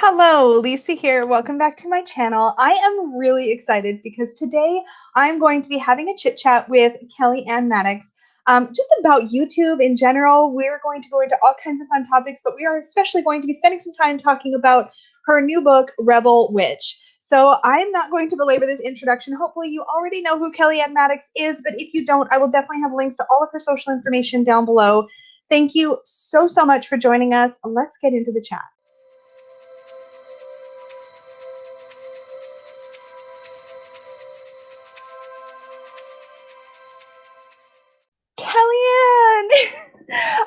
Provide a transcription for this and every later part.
Hello, Lisa here. Welcome back to my channel. I am really excited because today I'm going to be having a chit chat with Kelly-Ann Maddox, just about YouTube in general. We're going to go into all kinds of fun topics, but we are especially going to be spending some time talking about her new book, Rebel Witch. So I'm not going to belabor this introduction. Hopefully you already know who Kelly-Ann Maddox is, but if you don't, I will definitely have links to all of her social information down below. Thank you so much for joining us. Let's get into the chat. Kellyanne,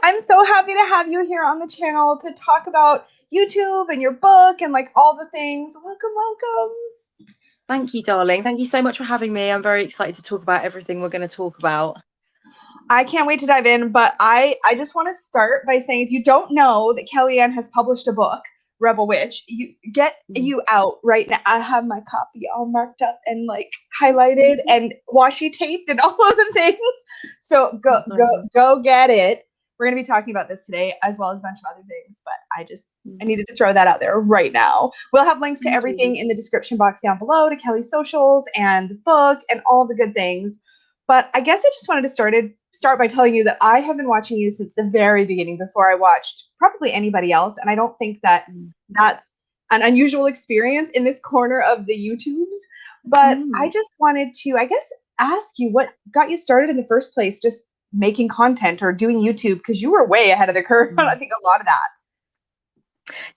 I'm so happy to have you here on the channel to talk about YouTube and your book and like all the things. Welcome, welcome. Thank you, darling. Thank you so much for having me. I'm very excited to talk about everything we're going to talk about. I can't wait to dive in, but I just want to start by saying if you don't know that Kellyanne has published a book, Rebel Witch, you get you out right now. I have my copy all marked up and like highlighted and washi taped and all of the things. So go get it. We're going to be talking about this today as well as a bunch of other things, but I needed to throw that out there right now. We'll have links to everything in the description box down below, to Kelly's socials and the book and all the good things. But I guess I just wanted to start by telling you that I have been watching you since the very beginning, before I watched probably anybody else. And I don't think that that's an unusual experience in this corner of the YouTubes. But I just wanted to, I guess, ask you what got you started in the first place, just making content or doing YouTube, because you were way ahead of the curve on I think a lot of that.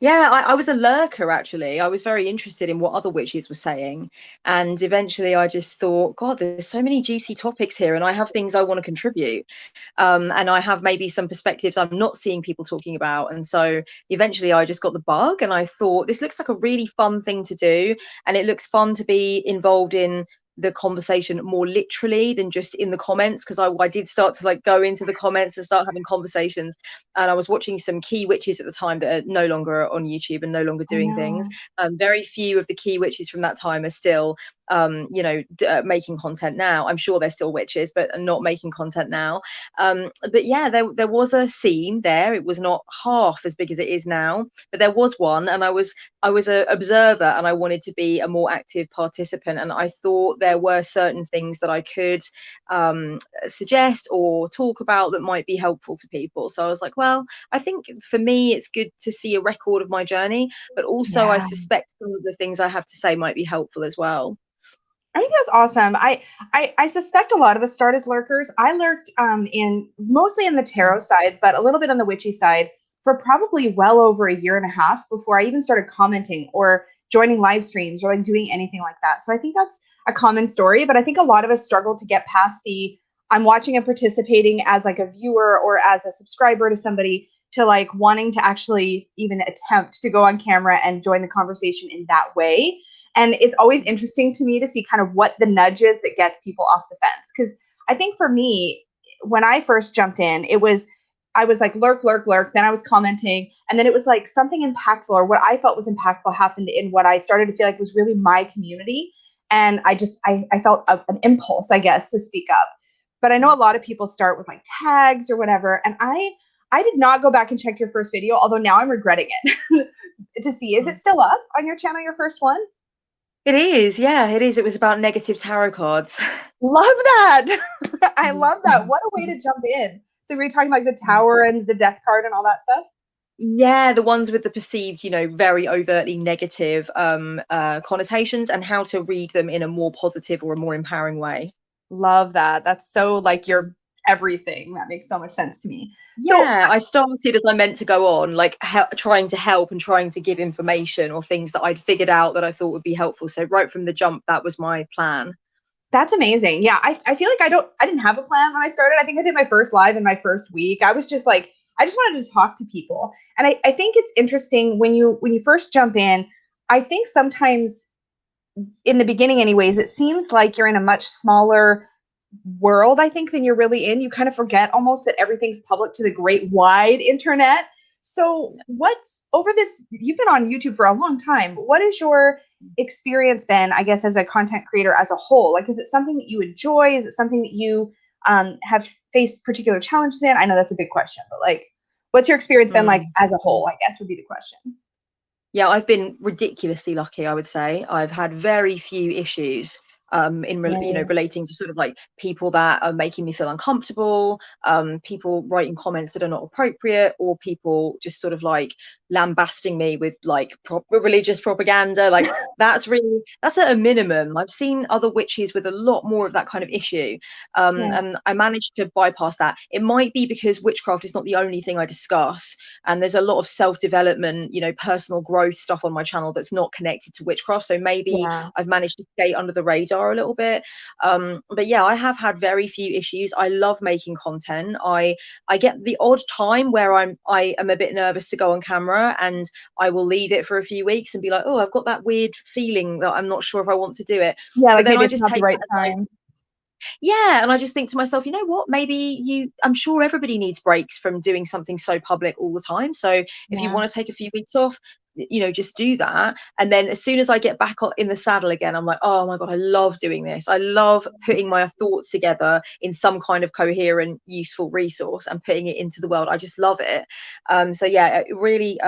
Yeah, I was a lurker, actually. I was very interested in what other witches were saying. And eventually I just thought, God, there's so many juicy topics here, and I have things I want to contribute. And I have maybe some perspectives I'm not seeing people talking about. And so eventually I just got the bug, and I thought, this looks like a really fun thing to do. And it looks fun to be involved in the conversation more literally than just in the comments, because I did start to like go into the comments and start having conversations. And I was watching some key witches at the time that are no longer on YouTube and no longer doing things. Very few of the key witches from that time are still making content now. I'm sure they're still witches, but not making content now. But yeah, there was a scene there. It was not half as big as it is now, but there was one, and I was an observer, and I wanted to be a more active participant. And I thought there were certain things that I could suggest or talk about that might be helpful to people. So I was like, well, I think for me, it's good to see a record of my journey, but also I suspect some of the things I have to say might be helpful as well. I think that's awesome. I suspect a lot of us start as lurkers. I lurked mostly in the tarot side, but a little bit on the witchy side for probably well over a year and a half before I even started commenting or joining live streams or like doing anything like that. So I think that's a common story, but I think a lot of us struggle to get past the I'm watching and participating as like a viewer or as a subscriber to somebody, to like wanting to actually even attempt to go on camera and join the conversation in that way. And it's always interesting to me to see kind of what the nudge is that gets people off the fence. Because I think for me, when I first jumped in, I was like lurk, lurk, lurk. Then I was commenting. And then it was like something impactful, or what I felt was impactful, happened in what I started to feel like was really my community. And I felt an impulse, I guess, to speak up. But I know a lot of people start with like tags or whatever. And I did not go back and check your first video, although now I'm regretting it to see. Is it still up on your channel, your first one? It is, yeah, it is. It was about negative tarot cards. Love that. I love that. What a way to jump in. So we were talking like the tower and the death card and all that stuff? Yeah, the ones with the perceived, very overtly negative connotations, and how to read them in a more positive or a more empowering way. Love that. That's so like your everything. That makes so much sense to me. Yeah, I started as I meant to go on, like trying to help and trying to give information or things that I'd figured out that I thought would be helpful. So right from the jump, that was my plan. That's amazing. Yeah, I feel like I didn't have a plan when I started. I think I did my first live in my first week. I was just like, I just wanted to talk to people. And I think it's interesting when you first jump in, I think sometimes in the beginning anyways, it seems like you're in a much smaller world, I think, than you're really in. You kind of forget almost that everything's public to the great wide internet. So what's over this, you've been on YouTube for a long time. What has your experience been, I guess, as a content creator as a whole? Like, is it something that you enjoy? Is it something that you have faced particular challenges in? I know that's a big question, but like, what's your experience been like as a whole, I guess would be the question. Yeah, I've been ridiculously lucky, I would say. I've had very few issues Yay. relating to sort of like people that are making me feel uncomfortable, people writing comments that are not appropriate, or people just sort of like lambasting me with like religious propaganda. Like that's at a minimum. I've seen other witches with a lot more of that kind of issue, Yeah. and I managed to bypass that. It might be because witchcraft is not the only thing I discuss, and there's a lot of self-development, personal growth stuff on my channel that's not connected to witchcraft, so maybe Yeah. I've managed to skate under the radar a little bit. But yeah, I have had very few issues. I love making content. I get the odd time where I am a bit nervous to go on camera, and I will leave it for a few weeks and be like, oh, I've got that weird feeling that I'm not sure if I want to do it. Yeah, But like then maybe I it's just not the take right that as like, time. yeah, and I just think to myself, you know what, I'm sure everybody needs breaks from doing something so public all the time. So if you Yeah. want to take a few weeks off, just do that. And then as soon as I get back in the saddle again, I'm like, oh my God, I love doing this. I love putting my thoughts together in some kind of coherent, useful resource and putting it into the world. I just love it. So yeah, it really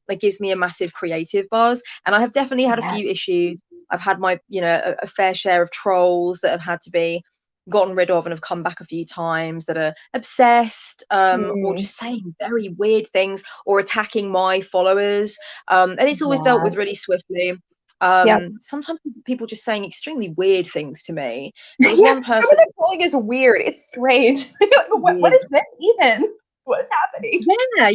it gives me a massive creative buzz. And I have definitely had a few Yes. issues. I've had my, a fair share of trolls that have had to be gotten rid of and have come back a few times, that are obsessed, or Mm. just saying very weird things or attacking my followers, and it's always dealt Yeah. with really swiftly. Yep. Sometimes people just saying extremely weird things to me. There was Yeah, one some of person. the trolling is weird. It's strange. Like, what Weird. is this even? What is happening?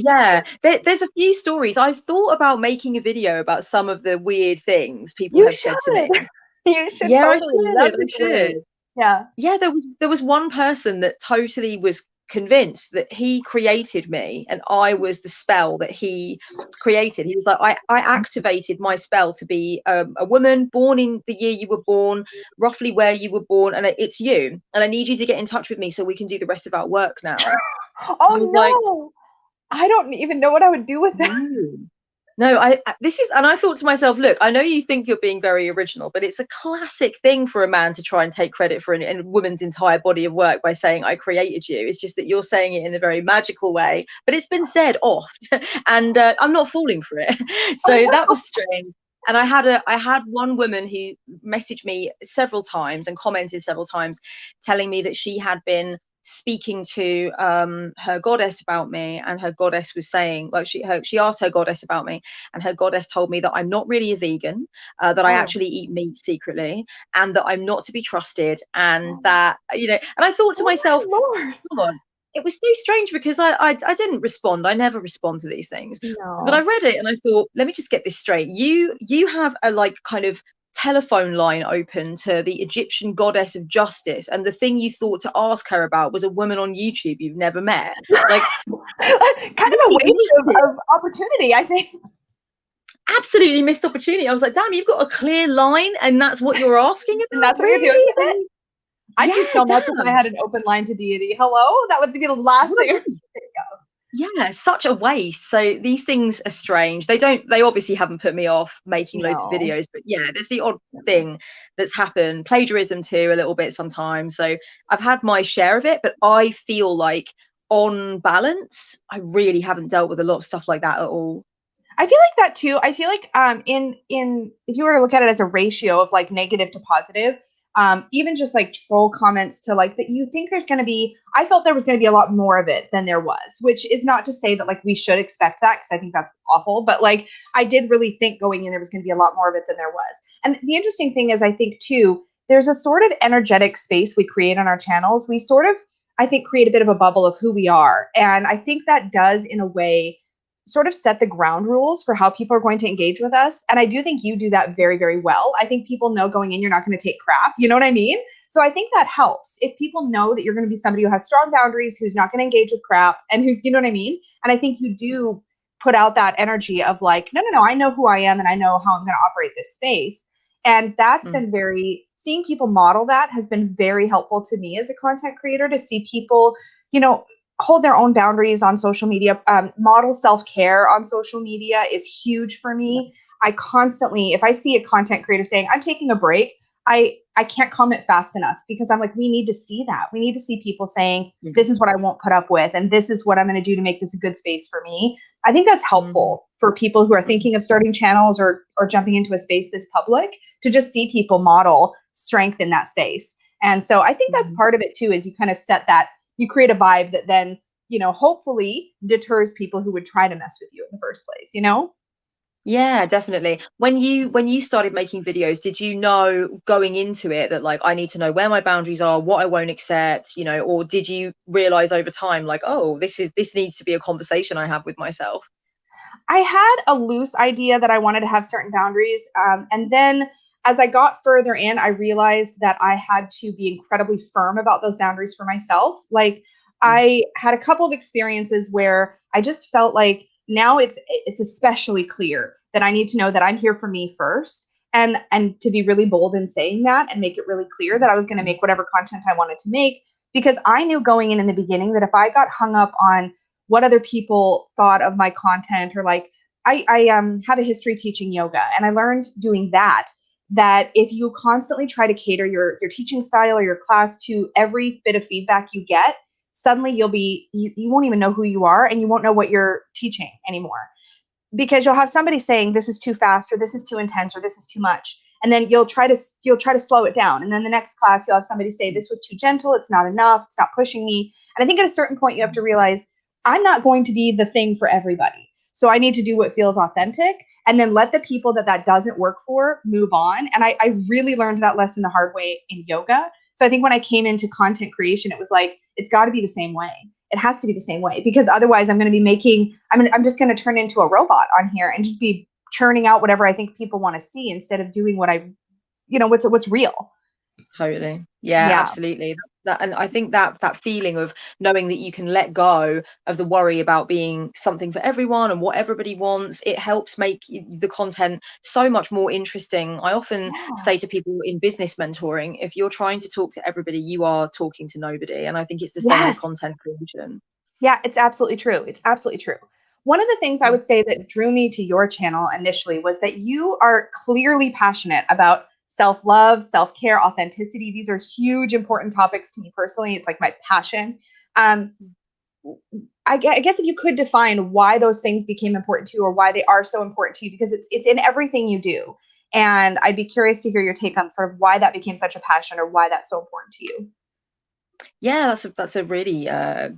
Yeah. There's a few stories. I've thought about making a video about some of the weird things people You have said to me. should. You should Yeah, I totally. should. That'd I be should. great. Yeah. Yeah, there was one person that totally was convinced that he created me and I was the spell that he created. He was like, I activated my spell to be a woman born in the year you were born, roughly where you were born, and it's you. And I need you to get in touch with me so we can do the rest of our work now. I was like, Oh no. I don't even know what I would do with that. no. No, this is, and I thought to myself, look, I know you think you're being very original, but it's a classic thing for a man to try and take credit for a woman's entire body of work by saying, I created you. It's just that you're saying it in a very magical way, but it's been said oft, and I'm not falling for it. Oh So that no. was strange. And I had one woman who messaged me several times and commented several times, telling me that she had been speaking to her goddess about me, and her goddess was saying, well, she asked her goddess about me, and her goddess told me that I'm not really a vegan, that I Oh. actually eat meat secretly, and that I'm not to be trusted, and that, and I thought to Oh myself, my Lord. hang on, it was so strange because I didn't respond. I never respond to these things, but I No. read it and I thought, let me just get this straight. You have a like kind of telephone line open to the Egyptian goddess of justice, and the thing you thought to ask her about was a woman on YouTube you've never met. Like, Kind of a really waste missed it. of opportunity, I think. Absolutely missed opportunity. I was like, damn, you've got a clear line and that's what you're asking And about? that's what you're doing Really? with it? I'd do Yeah, so much if I damn. had an open line to deity. Hello? That would be the last What a thing. waste. Yeah, such a waste. So these things are strange. They obviously haven't put me off making loads of No. videos, but yeah, there's the odd thing that's happened. Plagiarism too, a little bit sometimes. So I've had my share of it, but I feel like on balance, I really haven't dealt with a lot of stuff like that at all. I feel like that too. I feel like in if you were to look at it as a ratio of like negative to positive, even just like troll comments to like that, you think there's going to be. I felt there was going to be a lot more of it than there was, which is not to say that like we should expect that, because I think that's awful. But like I did really think going in there was going to be a lot more of it than there was. And the interesting thing is, I think too, there's a sort of energetic space we create on our channels. We sort of, I think, create a bit of a bubble of who we are, and I think that does in a way sort of set the ground rules for how people are going to engage with us. And I do think you do that very, very well. I think people know going in, you're not going to take crap. You know what I mean? So I think that helps. If people know that you're going to be somebody who has strong boundaries, who's not going to engage with crap, and who's, you know what I mean? And I think you do put out that energy of like, no, no, no, I know who I am and I know how I'm going to operate this space. And that's Mm. been seeing people model that has been very helpful to me as a content creator, to see people, you know, hold their own boundaries on social media. Model self-care on social media is huge for me. I constantly, if I see a content creator saying, I'm taking a break, I can't comment fast enough because I'm like, we need to see that. We need to see people saying, this is what I won't put up with, and this is what I'm going to do to make this a good space for me. I think that's helpful for people who are thinking of starting channels or jumping into a space this public, to just see people model strength in that space. And so I think that's part of it too, is you kind of set that, you create a vibe that then, hopefully deters people who would try to mess with you in the first place, Yeah, definitely. When you started making videos, did you know going into it that like I need to know where my boundaries are, what I won't accept, or did you realize over time like, oh, this needs to be a conversation I have with myself? I had a loose idea that I wanted to have certain boundaries. And then as I got further in, I realized that I had to be incredibly firm about those boundaries for myself. Like, I had a couple of experiences where I just felt like now it's especially clear that I need to know that I'm here for me first, and to be really bold in saying that and make it really clear that I was going to make whatever content I wanted to make, because I knew going in the beginning that if I got hung up on what other people thought of my content, or like, I have a history teaching yoga, and I learned doing that if you constantly try to cater your teaching style or your class to every bit of feedback you get, suddenly you won't even know who you are, and you won't know what you're teaching anymore, because you'll have somebody saying this is too fast, or this is too intense, or this is too much, and then you'll try to slow it down, and then the next class you'll have somebody say this was too gentle, it's not enough, it's not pushing me. And I think at a certain point you have to realize I'm not going to be the thing for everybody, so I need to do what feels authentic, and then let the people that doesn't work for move on. And I really learned that lesson the hard way in yoga. So I think when I came into content creation, it was like, it's got to be the same way. It has to be the same way, because otherwise I'm just going to turn into a robot on here and just be churning out whatever I think people want to see, instead of doing what's real. Totally. Yeah, Yeah. absolutely. And I think that feeling of knowing that you can let go of the worry about being something for everyone and what everybody wants, it helps make the content so much more interesting. I often Yeah. say to people in business mentoring, if you're trying to talk to everybody, you are talking to nobody. And I think it's the same with Yes. content creation. Yeah, it's absolutely true. It's absolutely true. One of the things I would say that drew me to your channel initially was that you are clearly passionate about self love, self care, authenticity. These are huge, important topics to me personally. It's like my passion. Um, I guess if you could define why those things became important to you, or why they are so important to you, because it's in everything you do. And I'd be curious to hear your take on sort of why that became such a passion, or why that's so important to you. Yeah, that's a really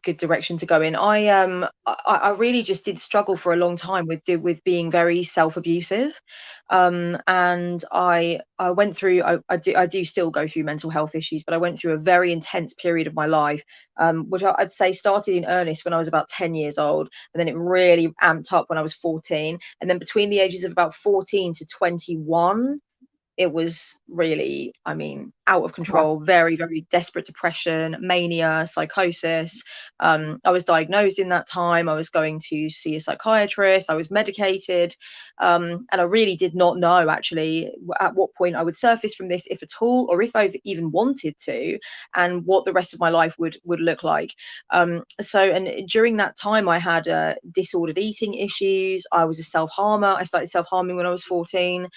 good direction to go in. I really just did struggle for a long time with being very self-abusive, and I went through I do still go through mental health issues, but I went through a very intense period of my life, which I'd say started in earnest when I was about 10 years old, and then it really amped up when I was 14, and then between the ages of about 14 to 21 it was really, I mean, out of Yeah. control, very, very desperate depression, mania, psychosis. I was diagnosed in that time. I was going to see a psychiatrist. I was medicated. And I really did not know actually at what point I would surface from this, if at all, or if I've even wanted to, and what the rest of my life would look like. And during that time, I had disordered eating issues. I was a self-harmer. I started self-harming when I was 14.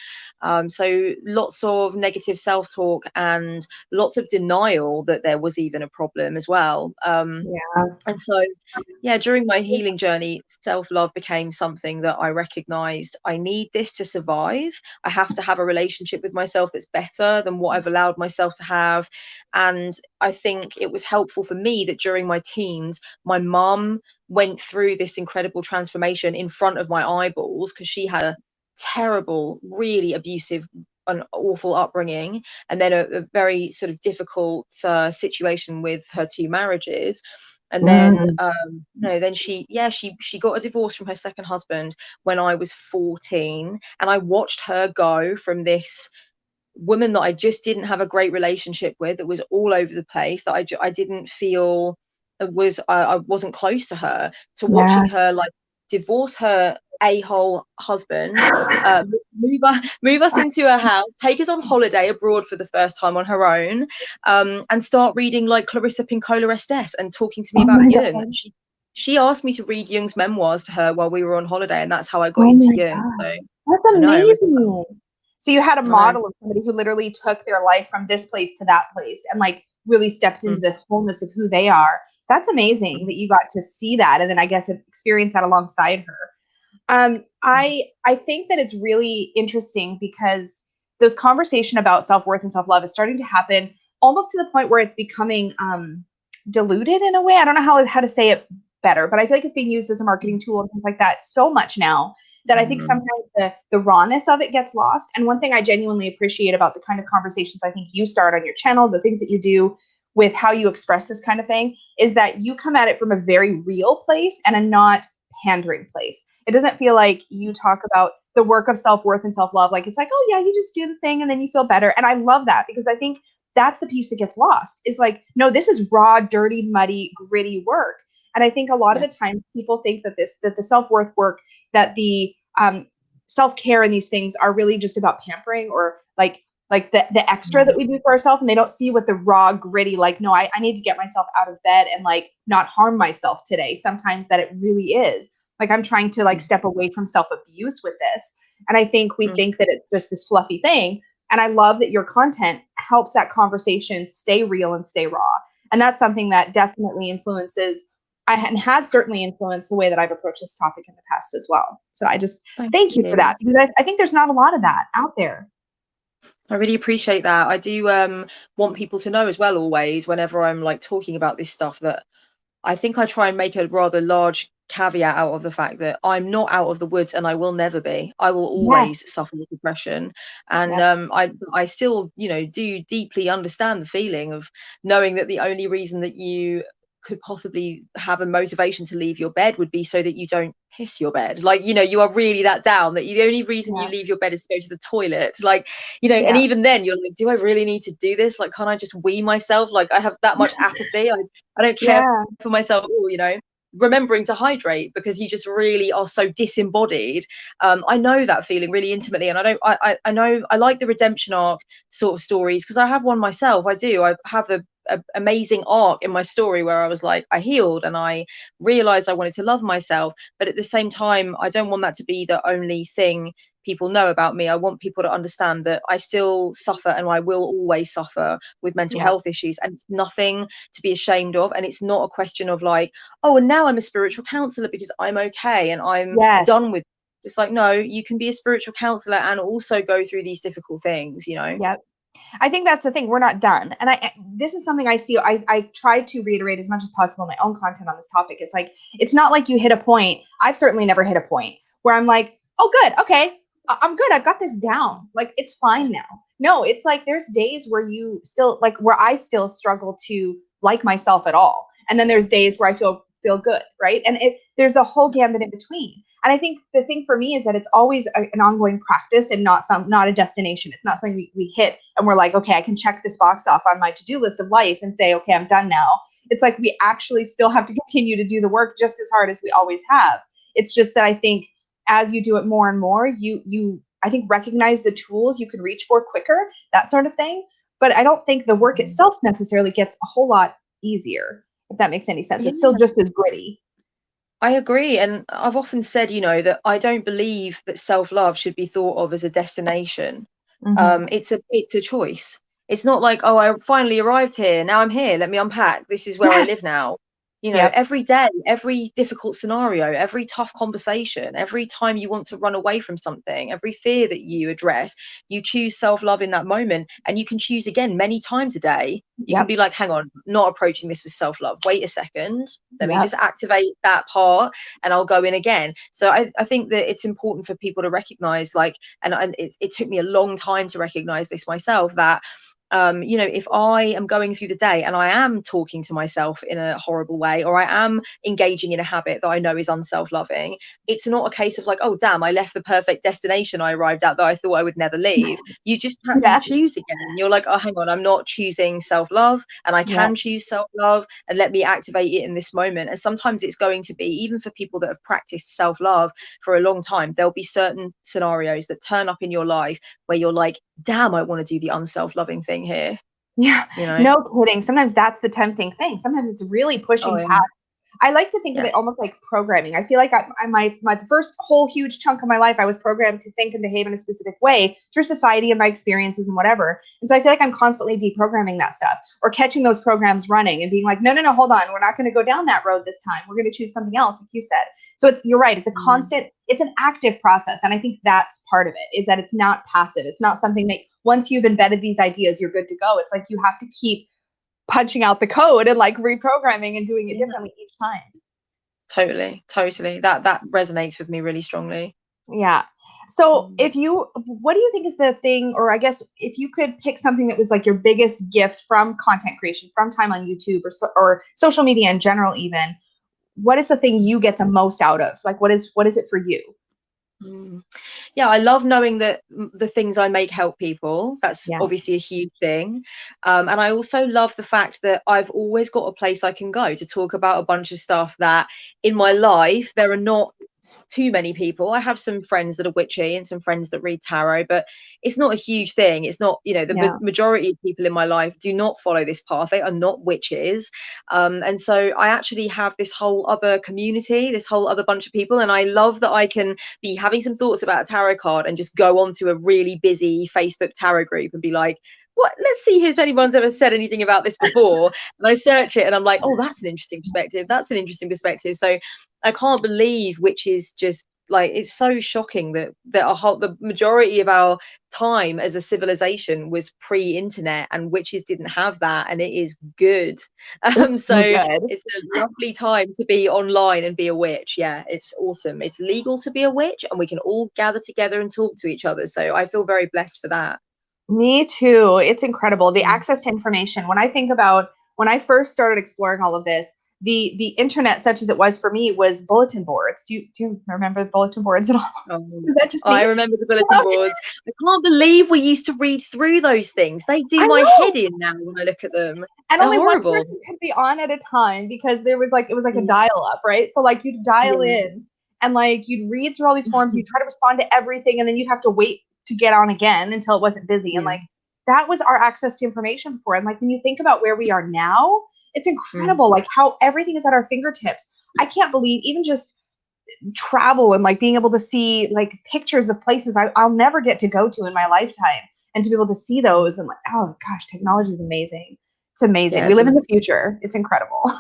So lots of negative self-talk and lots of denial that there was even a problem as well. Yeah. And so, yeah, during my healing journey, self-love became something that I recognized I need this to survive. I have to have a relationship with myself that's better than what I've allowed myself to have. And I think it was helpful for me that during my teens, my mum went through this incredible transformation in front of my eyeballs, because she had a terrible, really abusive, an awful upbringing, and then a very sort of difficult situation with her two marriages. And then Mm. then she got a divorce from her second husband when I was 14, and I watched her go from this woman that I just didn't have a great relationship with, that was all over the place, that I didn't feel was I wasn't close to her, to Yeah. watching her like divorce her a-hole husband, move us into her house, take us on holiday abroad for the first time on her own, and start reading like Clarissa Pinkola Estes and talking to me Oh about my Jung. god. She asked me to read Jung's memoirs to her while we were on holiday, and that's how I got Oh into my Jung. So god. That's I know it was amazing. So you had a I know. model of somebody who literally took their life from this place to that place and like really stepped into Mm, the wholeness of who they are. That's amazing mm, that you got to see that and then I guess experience that alongside her. mm, I think that it's really interesting because those conversation about self worth and self love is starting to happen almost to the point where it's becoming diluted in a way. I don't know how to say it better, but I feel like it's being used as a marketing tool and things like that so much now that I think mm, sometimes the rawness of it gets lost. And one thing I genuinely appreciate about the kind of conversations I think you start on your channel, the things that you do with how you express this kind of thing, is that you come at it from a very real place and a not pandering place. It doesn't feel like you talk about the work of self-worth and self-love like it's like, oh yeah, you just do the thing and then you feel better. And I love that because I think that's the piece that gets lost is like, no, this is raw, dirty, muddy, gritty work. And I think a lot of yeah. the time people think that the self-worth work, that the self-care and these things are really just about pampering or like the extra that Mm, we do for ourselves, and they don't see what the raw gritty like, no, I need to get myself out of bed and like not harm myself today, sometimes that it really is like I'm trying to like mm, step away from self-abuse with this. And I think we mm. think that it's just this fluffy thing. And I love that your content helps that conversation stay real and stay raw. And that's something that definitely influences and has certainly influenced the way that I've approached this topic in the past as well. So I just Thank thank you for you. that because I think there's not a lot of that out there. I really appreciate that. I do want people to know as well, always, whenever I'm like talking about this stuff, that I think I try and make a rather large caveat out of the fact that I'm not out of the woods and I will never be. I will Yes. always suffer with depression. And Yep. I still, do deeply understand the feeling of knowing that the only reason that you could possibly have a motivation to leave your bed would be so that you don't piss your bed. Like, you are really that down that the only reason you Yeah. leave your bed is to go to the toilet. Like, and Yeah. even then you're like, do I really need to do this? Like, can't I just wee myself? Like, I have that much apathy. I don't care Yeah. for myself at all, remembering to hydrate because you just really are so disembodied. I know that feeling really intimately, and I know I like the redemption arc sort of stories because I have one myself. I have the amazing arc in my story where I was like, I healed and I realized I wanted to love myself, but at the same time I don't want that to be the only thing people know about me. I want people to understand that I still suffer and I will always suffer with mental Yeah. health issues, and it's nothing to be ashamed of. And it's not a question of like, oh, and now I'm a spiritual counselor because I'm okay and I'm Yes. done with. It's like, no, you can be a spiritual counselor and also go through these difficult things. Yep. I think that's the thing. We're not done. And this is something I see. I try to reiterate as much as possible in my own content on this topic. It's like, it's not like you hit a point. I've certainly never hit a point where I'm like, oh, good. Okay. I'm good. I've got this down. Like, it's fine now. No, it's like there's days where you still like where I still struggle to like myself at all. And then there's days where I feel good. Right. And there's the whole gambit in between. And I think the thing for me is that it's always an ongoing practice and not a destination. It's not something we hit and we're like, okay, I can check this box off on my to-do list of life and say, okay, I'm done now. It's like we actually still have to continue to do the work just as hard as we always have. It's just that I think as you do it more and more, you I think recognize the tools you can reach for quicker, that sort of thing. But I don't think the work itself necessarily gets a whole lot easier, if that makes any sense. Yeah, It's still just as gritty. I agree. And I've often said, that I don't believe that self-love should be thought of as a destination. Mm-hmm. It's a choice. It's not like, oh, I finally arrived here. Now I'm here. Let me unpack. This is where I Yes. live now. Yep. Every day, every difficult scenario, every tough conversation, every time you want to run away from something, every fear that you address, you choose self-love in that moment. And you can choose again many times a day. You can Yep. be like, hang on, not approaching this with self-love. Wait a second. Let me Yep. just activate that part and I'll go in again. So I think that it's important for people to recognize, like, and it took me a long time to recognize this myself, that if I am going through the day and I am talking to myself in a horrible way, or I am engaging in a habit that I know is unself-loving, it's not a case of like, oh damn, I left the perfect destination I arrived at that I thought I would never leave. You Yeah. choose again. You're like, oh, hang on, I'm not choosing self-love, and I Yep. can choose self-love, and let me activate it in this moment. And sometimes it's going to be, even for people that have practiced self-love for a long time, there'll be certain scenarios that turn up in your life where you're like, damn, I want to do the unself-loving thing here, Yeah, you know? no kidding. Sometimes that's the tempting thing. Sometimes it's really Oh, pushing yeah. past I like to think of Yeah. it almost like programming. I feel like my first whole huge chunk of my life, I was programmed to think and behave in a specific way through society and my experiences and whatever. And so I feel like I'm constantly deprogramming that stuff or catching those programs running and being like, no, no, no, hold on. We're not going to go down that road this time. We're going to choose something else, like you said. So you're right. It's a constant, it's an active process. And I think that's part of it, is that it's not passive. It's not something that once you've embedded these ideas, you're good to go. It's like you have to keep punching out the code and like reprogramming and doing it differently each time. Totally. That resonates with me really strongly. Yeah. So what do you think is the thing, or I guess if you could pick something that was like your biggest gift from content creation, from time on YouTube or social media in general, even, what is the thing you get the most out of? Like, what is it for you? Yeah, I love knowing that the things I make help people. That's Yeah. obviously a huge thing. And I also love the fact that I've always got a place I can go to talk about a bunch of stuff that in my life, there are not too many people. I have some friends that are witchy and some friends that read tarot, but it's not a huge thing. It's not, the majority of people in my life do not follow this path. They are not witches. And so I actually have this whole other community, this whole other bunch of people. And I love that I can be having some thoughts about a tarot card and just go onto a really busy Facebook tarot group and be like, let's see if anyone's ever said anything about this before. And I search it and I'm like, oh, that's an interesting perspective. That's an interesting perspective. So I can't believe, which is just like, it's so shocking that the majority of our time as a civilization was pre-internet, and witches didn't have that, and it is good. So it's a lovely time to be online and be a witch. Yeah, it's awesome. It's legal to be a witch, and we can all gather together and talk to each other. So I feel very blessed for that. Me too. It's incredible. The access to information. When I think about when I first started exploring all of this, the internet, such as it was for me, was bulletin boards. Do you remember the bulletin boards at all? Is that just me? I remember the bulletin boards. I can't believe we used to read through those things. They do my head in now when I look at them. And They're only horrible. one person could be on at a time, because it was like a dial up, right? So like you'd dial in and like you'd read through all these forms, you'd try to respond to everything, and then you'd have to wait to get on again until it wasn't busy. And like that was our access to information before. And like when you think about where we are now, it's incredible, like how everything is at our fingertips. I can't believe even just travel and like being able to see like pictures of places I'll never get to go to in my lifetime, and to be able to see those, and like, oh gosh, technology is amazing. It's amazing. Yeah, we live in the future. It's incredible.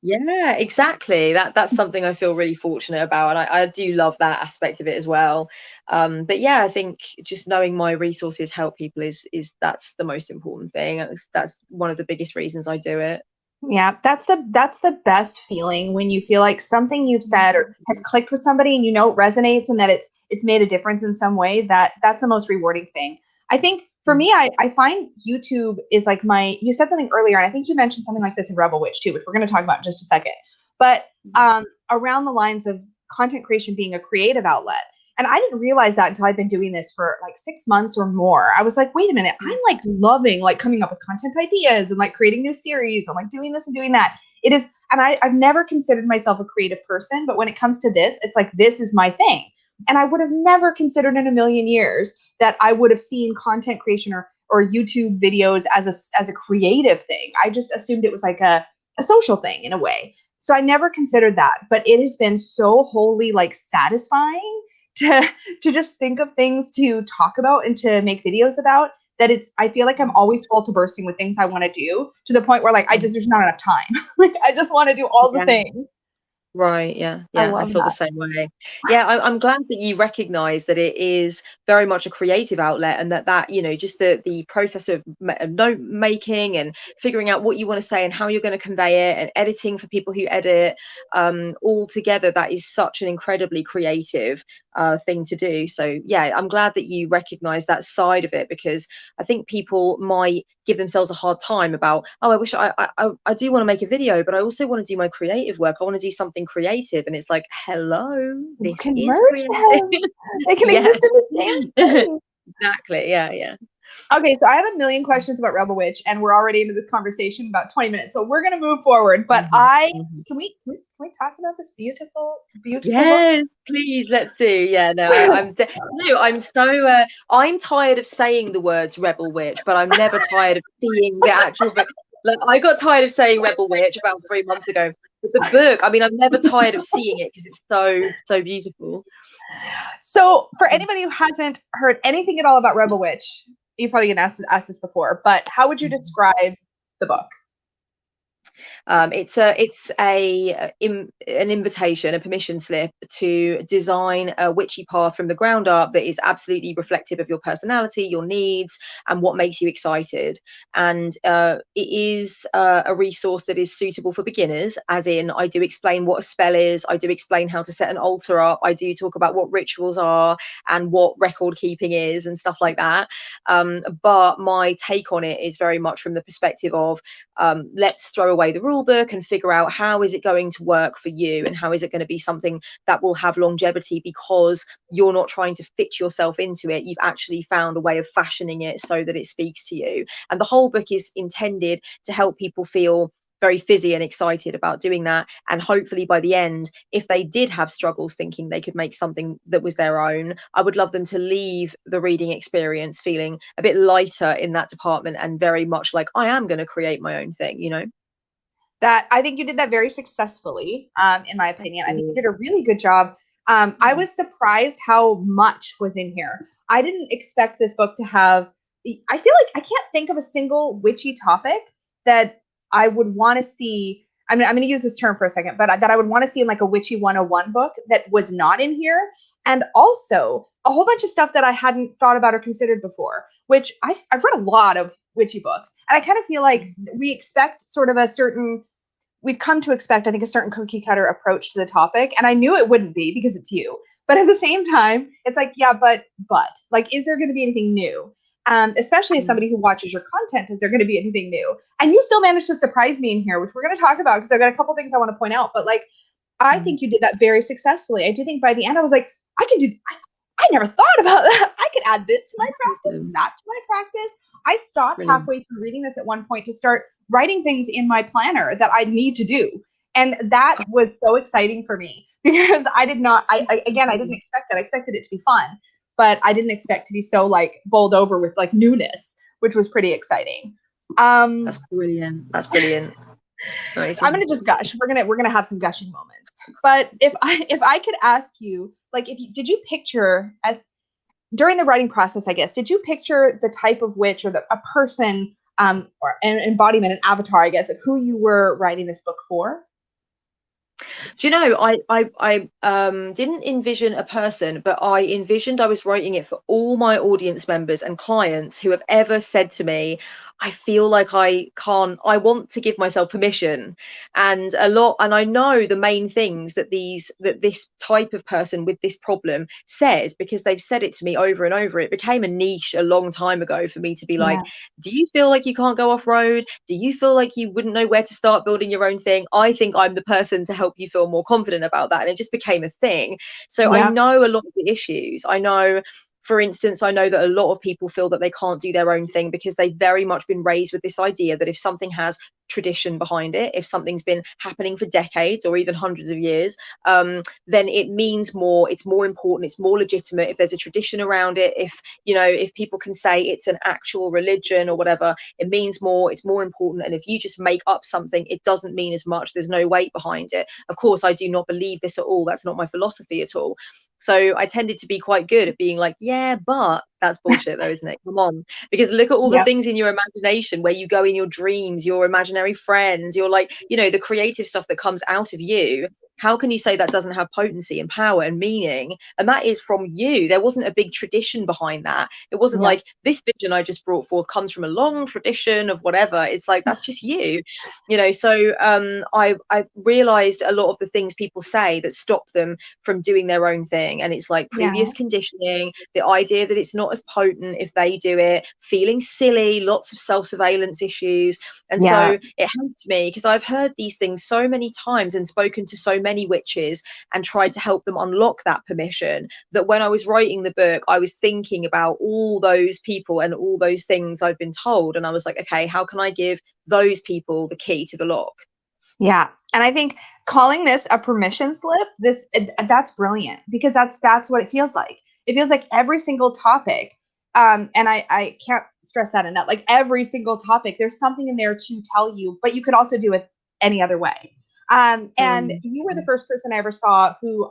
Yeah, exactly. That's something I feel really fortunate about, and I do love that aspect of it as well. But yeah, I think just knowing my resources help people is that's the most important thing. That's one of the biggest reasons I do it. Yeah, that's the best feeling, when you feel like something you've said or has clicked with somebody, and you know it resonates, and that it's made a difference in some way. That's the most rewarding thing. I think for me, I find YouTube is like you said something earlier, and I think you mentioned something like this in Rebel Witch too, which we're going to talk about in just a second. But around the lines of content creation being a creative outlet. And I didn't realize that until I've been doing this for like 6 months or more. I was like, wait a minute, I'm like loving like coming up with content ideas and like creating new series and like doing this and doing that. It is, and I've never considered myself a creative person, but when it comes to this, it's like, this is my thing. And I would have never considered in a million years that I would have seen content creation or YouTube videos as a creative thing. I just assumed it was like a social thing in a way. So I never considered that, but it has been so wholly like satisfying to just think of things to talk about and to make videos about, that I feel like I'm always full to bursting with things I want to do, to the point where like there's not enough time. Like I just want to do all the things. Right. Yeah. I I love feel the that. same way. Yeah. I'm glad that you recognize that it is very much a creative outlet, and that, just the process of note making and figuring out what you want to say and how you're going to convey it, and editing for people who edit, all together, that is such an incredibly creative thing to do. So yeah, I'm glad that you recognize that side of it, because I think people might give themselves a hard time about, oh, I wish I do want to make a video, but I also want to do my creative work. I want to do something creative. And it's like, hello, You this can is merge creative. them. They can Yeah. exist in the same space. Exactly. Yeah. Okay, so I have a million questions about Rebel Witch, and we're already into this conversation about 20 minutes, so we're gonna move forward. But can we talk about this beautiful book? Yes, please, let's do. Yeah, no, I'm so I'm tired of saying the words Rebel Witch, but I'm never tired of seeing the actual book. Like, I got tired of saying Rebel Witch about 3 months ago. But the book, I mean, I'm never tired of seeing it because it's so beautiful. So for anybody who hasn't heard anything at all about Rebel Witch, you probably get asked this before, but how would you describe the book? It's an invitation, a permission slip to design a witchy path from the ground up that is absolutely reflective of your personality, your needs, and what makes you excited. And it is a resource that is suitable for beginners, as in I do explain what a spell is, I do explain how to set an altar up, I do talk about what rituals are and what record keeping is and stuff like that. But my take on it is very much from the perspective of let's throw away the rule book and figure out how is it going to work for you, and how is it going to be something that will have longevity, because you're not trying to fit yourself into it. You've actually found a way of fashioning it so that it speaks to you. And the whole book is intended to help people feel very fizzy and excited about doing that. And hopefully by the end, if they did have struggles thinking they could make something that was their own, I would love them to leave the reading experience feeling a bit lighter in that department, and very much like, I am going to create my own thing, you know? That I think you did that very successfully, in my opinion. I think you did a really good job. I was surprised how much was in here. I didn't expect this book to have, I feel like I can't think of a single witchy topic that I would want to see. I'm going to use this term for a second, but that I would want to see in like a witchy 101 book that was not in here. And also a whole bunch of stuff that I hadn't thought about or considered before, which I've read a lot of witchy books. And I kind of feel like we expect sort of a certain, we've come to expect, I think, a certain cookie cutter approach to the topic. And I knew it wouldn't be because it's you. But at the same time, it's like, yeah, but, like, is there going to be anything new? Especially as somebody who watches your content, is there going to be anything new? And you still managed to surprise me in here, which we're going to talk about because I've got a couple things I want to point out. But like, I think you did that very successfully. I do think by the end, I was like, I can do, I never thought about that. I could add this to my practice, that to my practice. I stopped halfway through reading this at one point to start writing things in my planner that I need to do. And that was so exciting for me because I did not, I didn't expect that. I expected it to be fun, but I didn't expect to be so like bowled over with like newness, which was pretty exciting. That's brilliant. That's brilliant. Nice. I'm gonna just gush. We're gonna have some gushing moments. But if I could ask you, like, did you picture, as during the writing process, I guess, did you picture the type of witch or a person, or an embodiment, an avatar, I guess, of who you were writing this book for? Do you know, I didn't envision a person, but I envisioned I was writing it for all my audience members and clients who have ever said to me, I feel like I want to give myself permission. And I know the main things that this type of person with this problem says, because they've said it to me over and over. It became a niche a long time ago for me to be like, do you feel like you can't go off road? Do you feel like you wouldn't know where to start building your own thing? I think I'm the person to help you feel more confident about that. And it just became a thing. So I know a lot of the issues. I know, for instance, I know that a lot of people feel that they can't do their own thing because they've very much been raised with this idea that if something has tradition behind it, if something's been happening for decades or even hundreds of years, then it means more, it's more important, it's more legitimate. If there's a tradition around it, if people can say it's an actual religion or whatever, it means more, it's more important. And if you just make up something, it doesn't mean as much, there's no weight behind it. Of course, I do not believe this at all. That's not my philosophy at all. So I tended to be quite good at being like, yeah, but that's bullshit though, isn't it? Come on. Because look at all the things in your imagination, where you go in your dreams, your imaginary friends, your, like, the creative stuff that comes out of you. How can you say that doesn't have potency and power and meaning? And that is from you. There wasn't a big tradition behind that. It wasn't like, this vision I just brought forth comes from a long tradition of whatever. It's like, that's just you. So I realized a lot of the things people say that stop them from doing their own thing. And it's like previous conditioning, the idea that it's not as potent if they do it, feeling silly, lots of self-surveillance issues. And so it helped me, because I've heard these things so many times and spoken to so many witches and tried to help them unlock that permission, that when I was writing the book, I was thinking about all those people and all those things I've been told. And I was like, okay, how can I give those people the key to the lock? Yeah. And I think calling this a permission slip, that's brilliant, because that's what it feels like. It feels like every single topic And I can't stress that enough. Like every single topic, there's something in there to tell you, but you could also do it any other way. And you were the first person I ever saw who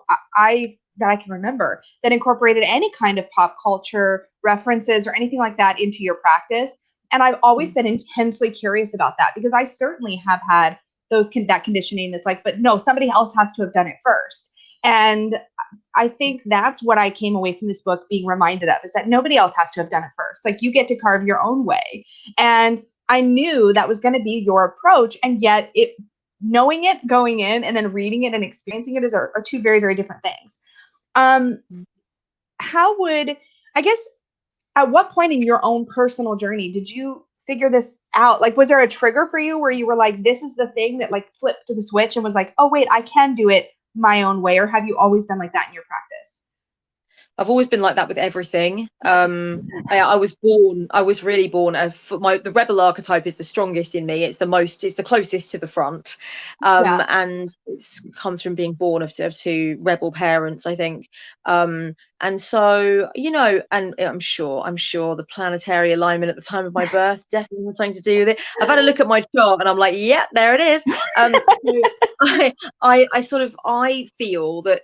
that I can remember that incorporated any kind of pop culture references or anything like that into your practice. And I've always been intensely curious about that because I certainly have had that conditioning that's like, but no, somebody else has to have done it first. And I think that's what I came away from this book being reminded of, is that nobody else has to have done it first. Like you get to carve your own way. And I knew that was going to be your approach. And yet knowing it going in and then reading it and experiencing it are two very, very different things. How would, I guess, at what point in your own personal journey did you figure this out? Like, was there a trigger for you where you were like, this is the thing that like flipped to the switch and was like, oh, wait, I can do it my own way? Or have you always been like that in your practice? I've always been like that with everything. I was really born the rebel archetype is the strongest in me. It's the closest to the front. And it comes from being born of two rebel parents, I think. And so, and I'm sure the planetary alignment at the time of my birth definitely had something to do with it. I've had a look at my chart and I'm like, yeah, there it is. So I feel that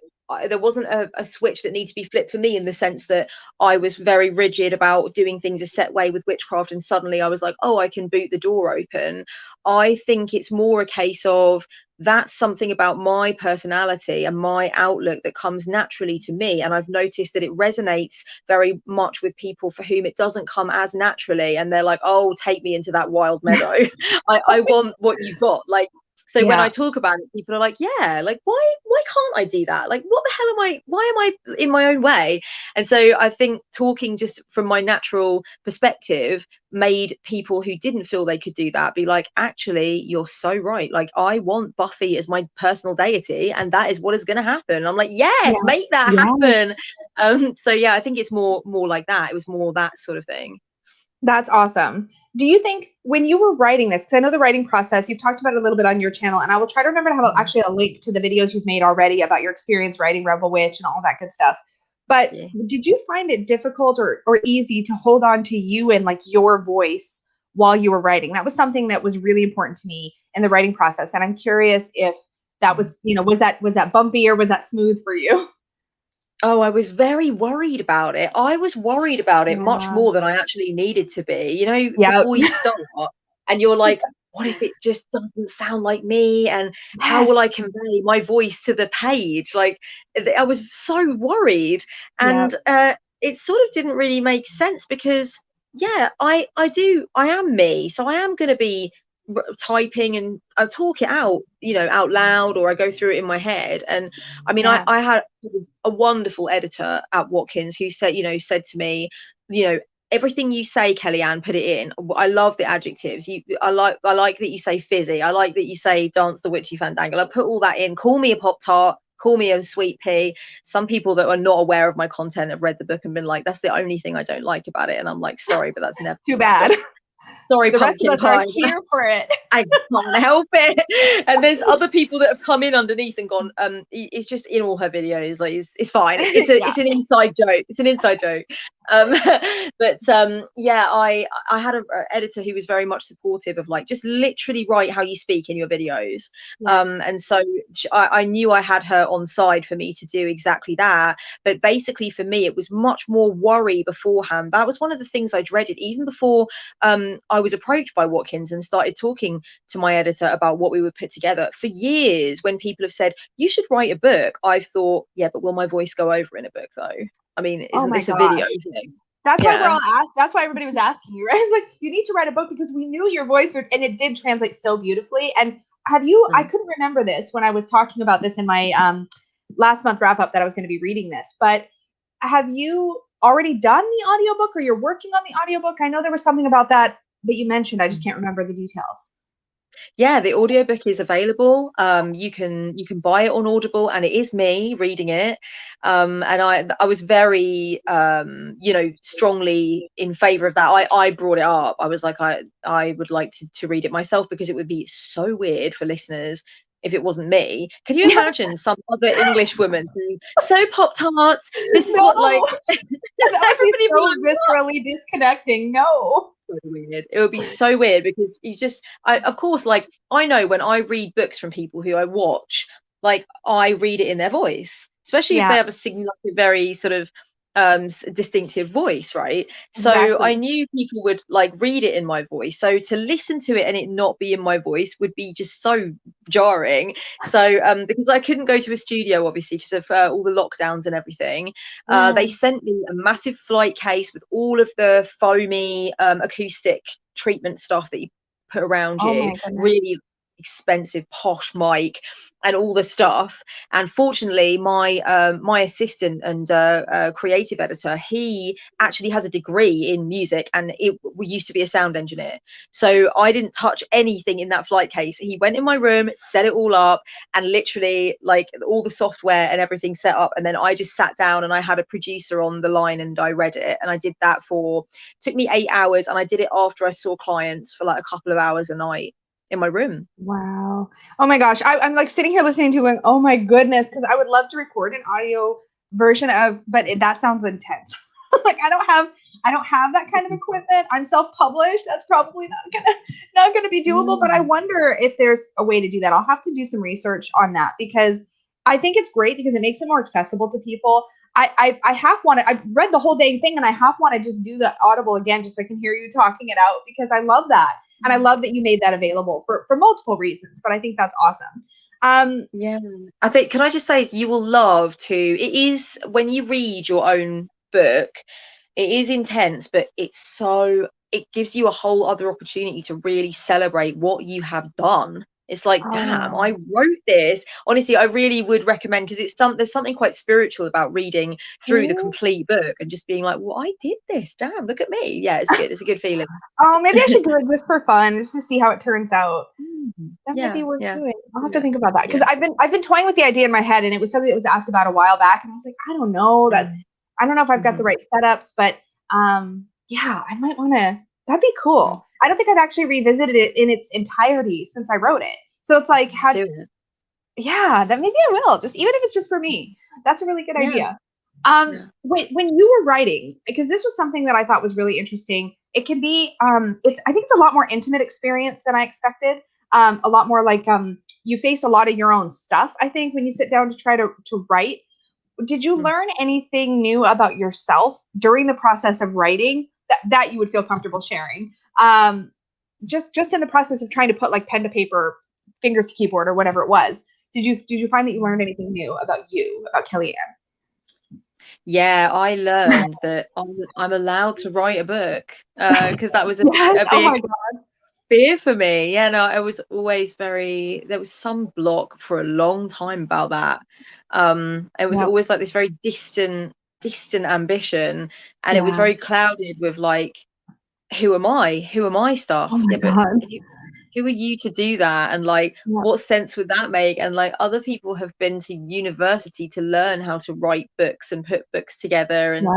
there wasn't a switch that needed to be flipped for me, in the sense that I was very rigid about doing things a set way with witchcraft, and suddenly I was like, oh, I can boot the door open. I think it's more a case of that's something about my personality and my outlook that comes naturally to me, and I've noticed that it resonates very much with people for whom it doesn't come as naturally, and they're like, oh, take me into that wild meadow. I want what you've got. Like, so when I talk about it, people are like, yeah, like, why can't I do that? Like, what the hell why am I in my own way? And so I think talking just from my natural perspective made people who didn't feel they could do that be like, actually, you're so right. Like, I want Buffy as my personal deity, and that is what is going to happen. And I'm like, yes, make that happen. So yeah, I think it's more like that. It was more that sort of thing. That's awesome. Do you think when you were writing this, because I know the writing process, you've talked about it a little bit on your channel, and I will try to remember to have actually a link to the videos you've made already about your experience writing Rebel Witch and all that good stuff. But did you find it difficult or easy to hold on to you and like your voice while you were writing? That was something that was really important to me in the writing process. And I'm curious if that was, was that bumpy or was that smooth for you? Oh, I was very worried about it. I was worried about it much more than I actually needed to be. Before you start and you're like, what if it just doesn't sound like me? And how will I convey my voice to the page? Like, I was so worried. And it sort of didn't really make sense because, I am me. So I am going to be typing and I talk it out, out loud, or I go through it in my head. And I mean, I had a wonderful editor at Watkins who said to me, everything you say, Kellyanne, put it in. I love the adjectives. I like that you say fizzy. I like that you say dance the witchy fandangle. I put all that in. Call me a Pop-Tart. Call me a sweet pea. Some people that are not aware of my content have read the book and been like, that's the only thing I don't like about it. And I'm like, sorry, but that's never too bad. Sorry, the rest of us pie. are here for it. I can't help it. And there's other people that have come in underneath and gone, it's just in all her videos. Like, it's fine. It's an inside joke. It's an inside joke. But I had an editor who was very much supportive of like, just literally write how you speak in your videos. And so I knew I had her on side for me to do exactly that. But basically for me, it was much more worry beforehand. That was one of the things I dreaded, even before I was approached by Watkins and started talking to my editor about what we would put together. For years, when people have said, you should write a book, I've thought, yeah, but will my voice go over in a book though? I mean, isn't this a video thing? That's why we're all asked. That's why everybody was asking you, right? It's like, you need to write a book because we knew your voice and it did translate so beautifully. And have you, I couldn't remember this when I was talking about this in my last month wrap up that I was going to be reading this, but have you already done the audiobook or you're working on the audiobook? I know there was something about that you mentioned. I just can't remember the details. Yeah, the audiobook is available. You can buy it on Audible, and it is me reading it. And I was very strongly in favor of that. I brought it up. I was like, I would like to read it myself, because it would be so weird for listeners if it wasn't me. Can you imagine some other English woman saying, "So Pop Tarts, this is No, what like," that would be everybody would be so like, viscerally disconnecting. No. so weird. It would be so weird because you just, of course, like I know when I read books from people who I watch, like I read it in their voice, especially if they Yeah, have a very sort of distinctive voice, right? So I exactly. knew people would like read it in my voice. So to listen to it and it not be in my voice would be just so jarring. So because I couldn't go to a studio obviously because of all the lockdowns and everything, Yeah. they sent me a massive flight case with all of the foamy acoustic treatment stuff that you put around Oh you, my goodness. really expensive posh mic and all the stuff. And fortunately my assistant and creative editor, he actually has a degree in music and we used to be a sound engineer, so I didn't touch anything in that flight case. He went in my room, set it all up, and literally like all the software and everything set up, and then I just sat down and I had a producer on the line and I read it, and I did that for, took me 8 hours, and I did it after I saw clients for like a couple of hours a night in my room. Wow. Oh my gosh. I'm like sitting here listening to it going, oh my goodness, because I would love to record an audio version of, but that sounds intense. Like I don't have that kind of equipment. I'm self-published. That's probably not gonna be doable. But I Mm. wonder if there's a way to do that. I'll have to do some research on that because I think it's great because it makes it more accessible to people. I half want to. I've read the whole dang thing, and I half want to just do the audible again, just so I can hear you talking it out because I love that. And I love that you made that available for multiple reasons, but I think that's awesome. Yeah, I think, can I just say, you will love to, it is, when you read your own book, it is intense, but it's so, it gives you a whole other opportunity to really celebrate what you have done. It's like, damn, I Oh, wrote this. Honestly, I really would recommend, because there's something quite spiritual about reading through the really? complete book and just being like, well, I did this. Damn, look at me. Yeah, it's good. It's a good feeling. Oh, maybe I should do it just for fun, just to see how it turns out. That might be Yeah, worth yeah, doing. I'll have to yeah, think about that because yeah. I've been toying with the idea in my head, and it was something that was asked about a while back, and I was like, I don't know that Mm, I don't know if I've got the mhm, right setups, but yeah, I might want to. That'd be mm. cool. I don't think I've actually revisited it in its entirety since I wrote it. So it's like, how? Do it. Yeah, that maybe I will. Just even if it's just for me. That's a really good Yeah, idea. yeah. When you were writing, because this was something that I thought was really interesting. It can be it's I think it's a lot more intimate experience than I expected. A lot more like you face a lot of your own stuff, I think, when you sit down to try to write. Did you Mm. learn anything new about yourself during the process of writing that you would feel comfortable sharing? Just in the process of trying to put like pen to paper, fingers to keyboard, or whatever it was. Did you find that you learned anything new about you, about Kellyanne? Yeah, I learned that I'm allowed to write a book, because that was Yes. a Oh big my god. fear for me. Yeah, no, I was always very, there was some block for a long time about that. It was Yeah. always like this very distant ambition, and it was Yeah. very clouded with like, who am I Oh stuff. my Yeah, but god. who are you to do that? And like, Yeah. what sense would that make? And like, other people have been to university to learn how to write books and put books together, and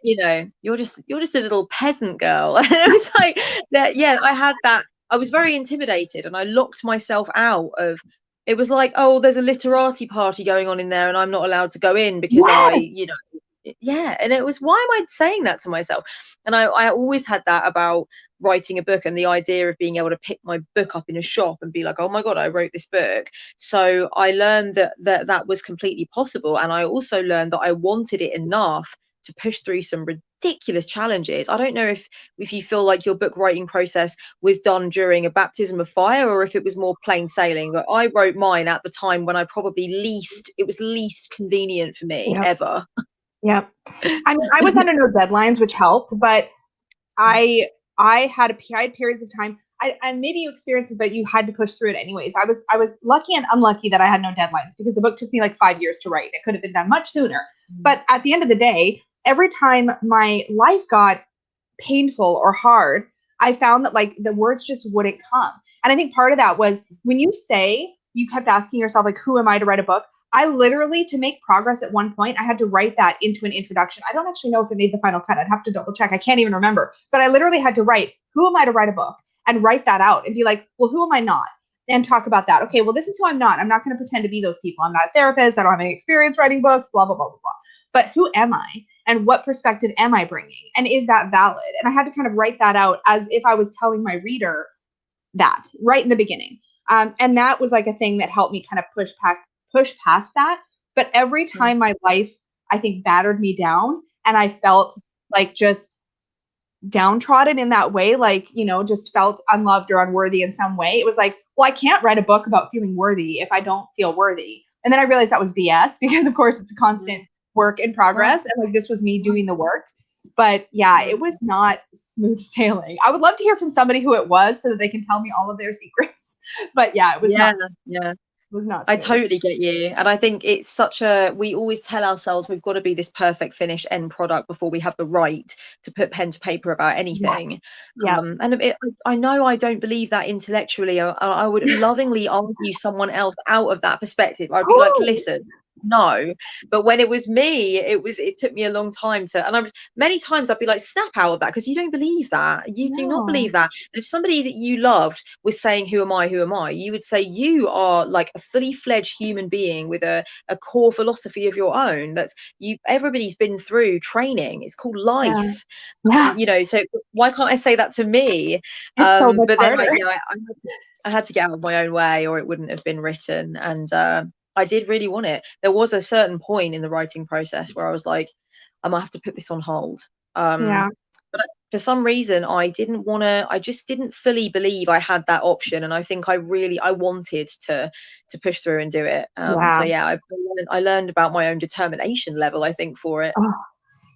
Yeah. you're just a little peasant girl. And it was like that. Yeah, I had that. I was very intimidated, and I locked myself out of, it was like, oh, there's a literati party going on in there and I'm not allowed to go in because Yes. yeah. And it was, why am I saying that to myself? And I always had that about writing a book, and the idea of being able to pick my book up in a shop and be like, oh my god, I wrote this book. So I learned that was completely possible, and I also learned that I wanted it enough to push through some ridiculous challenges. I don't know if you feel like your book writing process was done during a baptism of fire, or if it was more plain sailing, but I wrote mine at the time when it was least convenient for me Yep. ever. Yep. I mean, I was under no deadlines, which helped, but I I had periods of time. And maybe you experienced it, but you had to push through it anyways. I was lucky and unlucky that I had no deadlines because the book took me like 5 years to write. It could have been done much sooner. But at the end of the day, every time my life got painful or hard, I found that like the words just wouldn't come. And I think part of that was when you say, you kept asking yourself, like, who am I to write a book? I literally, to make progress at one point, I had to write that into an introduction. I don't actually know if it made the final cut. I'd have to double check. I can't even remember. But I literally had to write, who am I to write a book? And write that out and be like, well, who am I not? and talk about that. Okay, well, this is who I'm not. I'm not going to pretend to be those people. I'm not a therapist. I don't have any experience writing books, blah, blah, blah, blah, blah. But who am I? And what perspective am I bringing? And is that valid? And I had to kind of write that out as if I was telling my reader that right in the beginning. And that was like a thing that helped me kind of push past that. But every time my life, I think, battered me down and I felt like just downtrodden in that way, like, you know, just felt unloved or unworthy in some way, it was like, well, I can't write a book about feeling worthy if I don't feel worthy. And then I realized that was BS, because of course it's a constant work in progress, and like this was me doing the work. But yeah, it was not smooth sailing. I would love to hear from somebody who it was, so that they can tell me all of their secrets. But yeah, it was not. Yeah. It was not I smooth. totally get you. And I think it's such a, we always tell ourselves we've got to be this perfect finished end product before we have the right to put pen to paper about anything. Yes. Yeah. And I know I don't believe that intellectually. I would lovingly argue someone else out of that perspective. I'd be like, listen, no. But when it was me, it took me a long time to, and many times I'd be like, snap out of that, because you don't believe that. You do not believe that. And if somebody that you loved was saying, who am I, you would say you are like a fully fledged human being with a core philosophy of your own. Everybody's been through training. It's called life. Yeah. You know, so why can't I say that to me? It's so much But then harder. I had to get out of my own way, or it wouldn't have been written. And I did really want it. There was a certain point in the writing process where I was like, I might have to put this on hold. But for some reason, I just didn't fully believe I had that option. And I think I wanted to push through and do it. So yeah, I learned about my own determination level, I think, for it.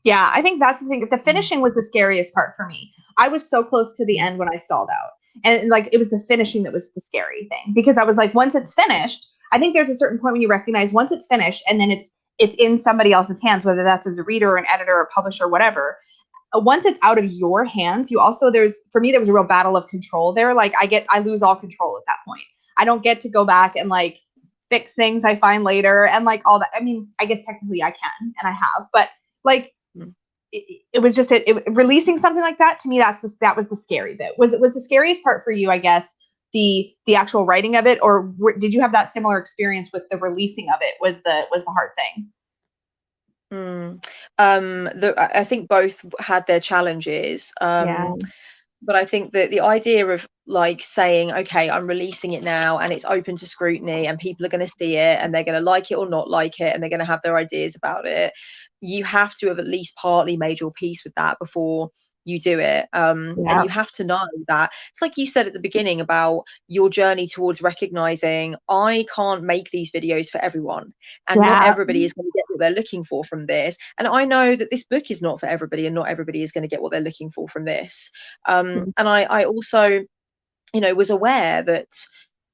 Yeah, I think that's the thing. The finishing was the scariest part for me. I was so close to the end when I stalled out. And like, it was the finishing that was the scary thing, because I was like, once it's finished, I think there's a certain point when you recognize once it's finished and then it's in somebody else's hands, whether that's as a reader or an editor or publisher or whatever. Once it's out of your hands, for me, there was a real battle of control there. Like I lose all control at that point. I don't get to go back and like fix things I find later and like all that. I mean, I guess technically I can, and I have, but like, it was just releasing something like that to me. That was the scary bit. Was the scariest part for you, I guess, the actual writing of it, or did you have that similar experience with the releasing of it? Was the hard thing? I think both had their challenges. But I think that the idea of like saying, okay, I'm releasing it now and it's open to scrutiny and people are going to see it and they're going to like it or not like it and they're going to have their ideas about it. You have to have at least partly made your peace with that before you do it. And you have to know that it's like you said at the beginning about your journey towards recognizing I can't make these videos for everyone, and not everybody is going to get what they're looking for from this. And I know that this book is not for everybody, and not everybody is going to get what they're looking for from this. And I also, you know, was aware that,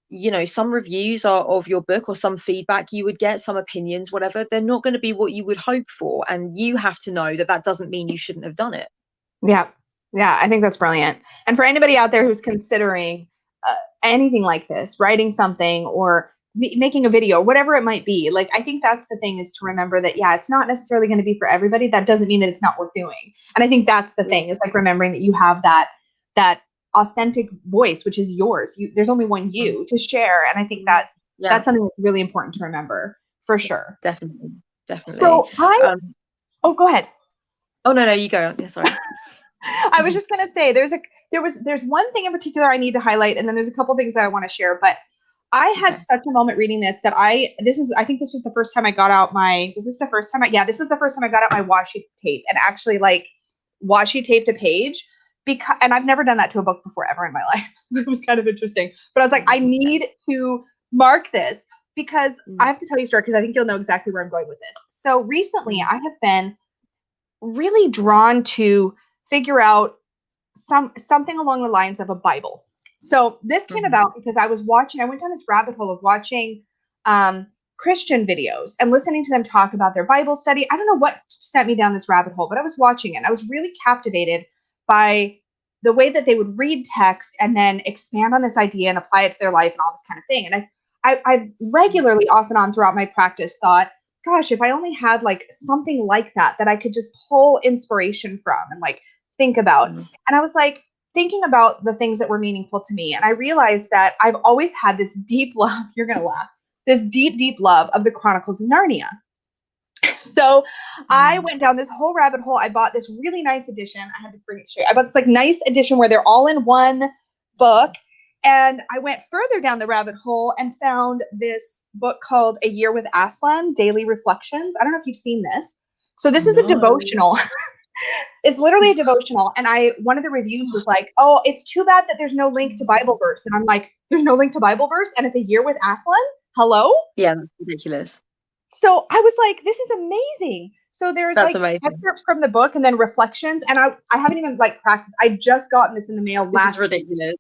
you know, some reviews are of your book or some feedback you would get, some opinions, whatever, they're not going to be what you would hope for. And you have to know that that doesn't mean you shouldn't have done it. Yeah. I think that's brilliant. And for anybody out there who's considering anything like this, writing something or making a video, whatever it might be, like, I think that's the thing, is to remember that, yeah, it's not necessarily going to be for everybody. That doesn't mean that it's not worth doing. And I think that's the thing, is like remembering that you have that authentic voice, which is yours. There's only one you to share. And I think that's something that's really important to remember, for sure. Definitely. So go ahead. Oh, no, you go. Yeah, sorry. I was just going to say there's one thing in particular I need to highlight, and then there's a couple things that I want to share. But I had such a moment reading this that I think this was the first time I got out this was the first time I got out my washi tape and actually like washi taped a page, and I've never done that to a book before ever in my life. So it was kind of interesting. But I was like, I need to mark this, because I have to tell you a story, because I think you'll know exactly where I'm going with this. So recently I have been really drawn to figure out something along the lines of a Bible. So this came about because I went down this rabbit hole of watching Christian videos and listening to them talk about their Bible study. I don't know what sent me down this rabbit hole, but I was watching it and I was really captivated by the way that they would read text and then expand on this idea and apply it to their life and all this kind of thing. And I've regularly, off and on throughout my practice, thought, gosh, if I only had like something like that I could just pull inspiration from and like think about. And I was like, thinking about the things that were meaningful to me. And I realized that I've always had this deep love, you're going to laugh, this deep, deep love of the Chronicles of Narnia. So I went down this whole rabbit hole. I bought this really nice edition. I had to bring it straight. I bought this like nice edition where they're all in one book. And I went further down the rabbit hole and found this book called A Year with Aslan, Daily Reflections. I don't know if you've seen this. So this is a devotional. It's literally a devotional. And one of the reviews was like, oh, it's too bad that there's no link to Bible verse. And I'm like, there's no link to Bible verse and it's A Year with Aslan? Hello? Yeah, that's ridiculous. So I was like, this is amazing. So there's That's like amazing. excerpts from the book and then reflections. And I haven't even like practiced. I just gotten this in the mail last This is ridiculous.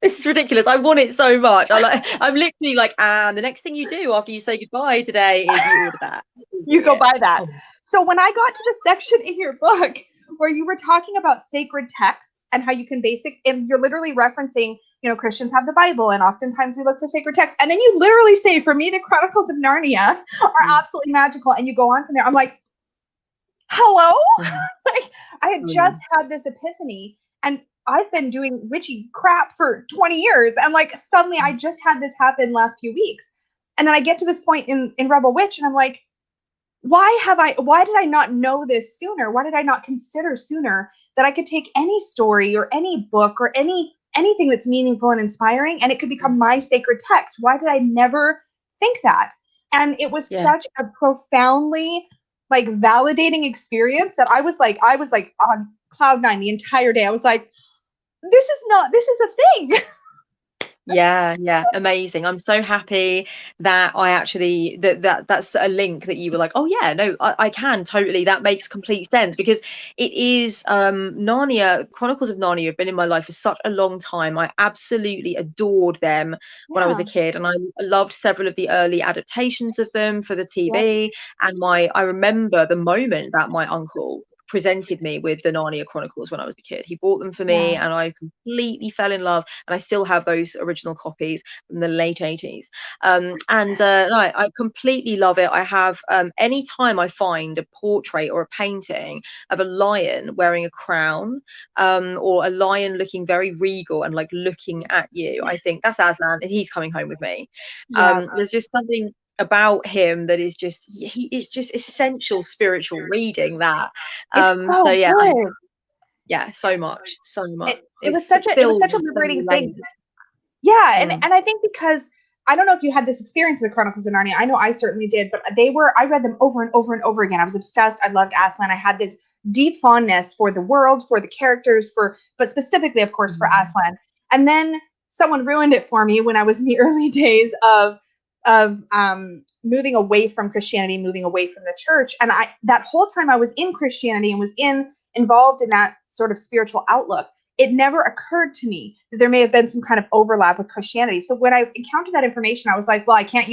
This is ridiculous. I want it so much. I'm literally like, and the next thing you do after you say goodbye today is you order that. You go buy that. So when I got to the section in your book where you were talking about sacred texts and how you can and you're literally referencing, you know, Christians have the Bible and oftentimes we look for sacred texts. And then you literally say, for me, the Chronicles of Narnia are absolutely magical. And you go on from there. I'm like, hello? Like, I had just had this epiphany and I've been doing witchy crap for 20 years. And like, suddenly I just had this happen last few weeks. And then I get to this point in Rebel Witch and I'm like, why did I not know this sooner? Why did I not consider sooner that I could take any story or any book or anything that's meaningful and inspiring and it could become my sacred text? Why did I never think that? And it was such a profoundly like validating experience that I was like on cloud nine the entire day. I was like, this is a thing. Yeah, amazing. I'm so happy that I actually that's a link that you were like, oh yeah, no, I can totally. That makes complete sense because it is Narnia, Chronicles of Narnia have been in my life for such a long time. I absolutely adored them when I was a kid, and I loved several of the early adaptations of them for the TV. And I remember the moment that my uncle presented me with the Narnia Chronicles when I was a kid. He bought them for me and I completely fell in love, and I still have those original copies from the late 80s. I completely love it. I have anytime I find a portrait or a painting of a lion wearing a crown or a lion looking very regal and like looking at you, I think that's Aslan and he's coming home with me. There's just something about him that is just it's just essential spiritual reading that so yeah good. So much it was such a liberating thing. And I think because I don't know if you had this experience with the Chronicles of Narnia. I know I certainly did, but I read them over and over and over again. I was obsessed. I loved Aslan. I had this deep fondness for the world, for the characters, but specifically of course for Aslan. And then someone ruined it for me when I was in the early days of moving away from Christianity, moving away from the church. And that whole time I was in Christianity and was involved in that sort of spiritual outlook, it never occurred to me that there may have been some kind of overlap with Christianity. So when I encountered that information, I was like, well, I can't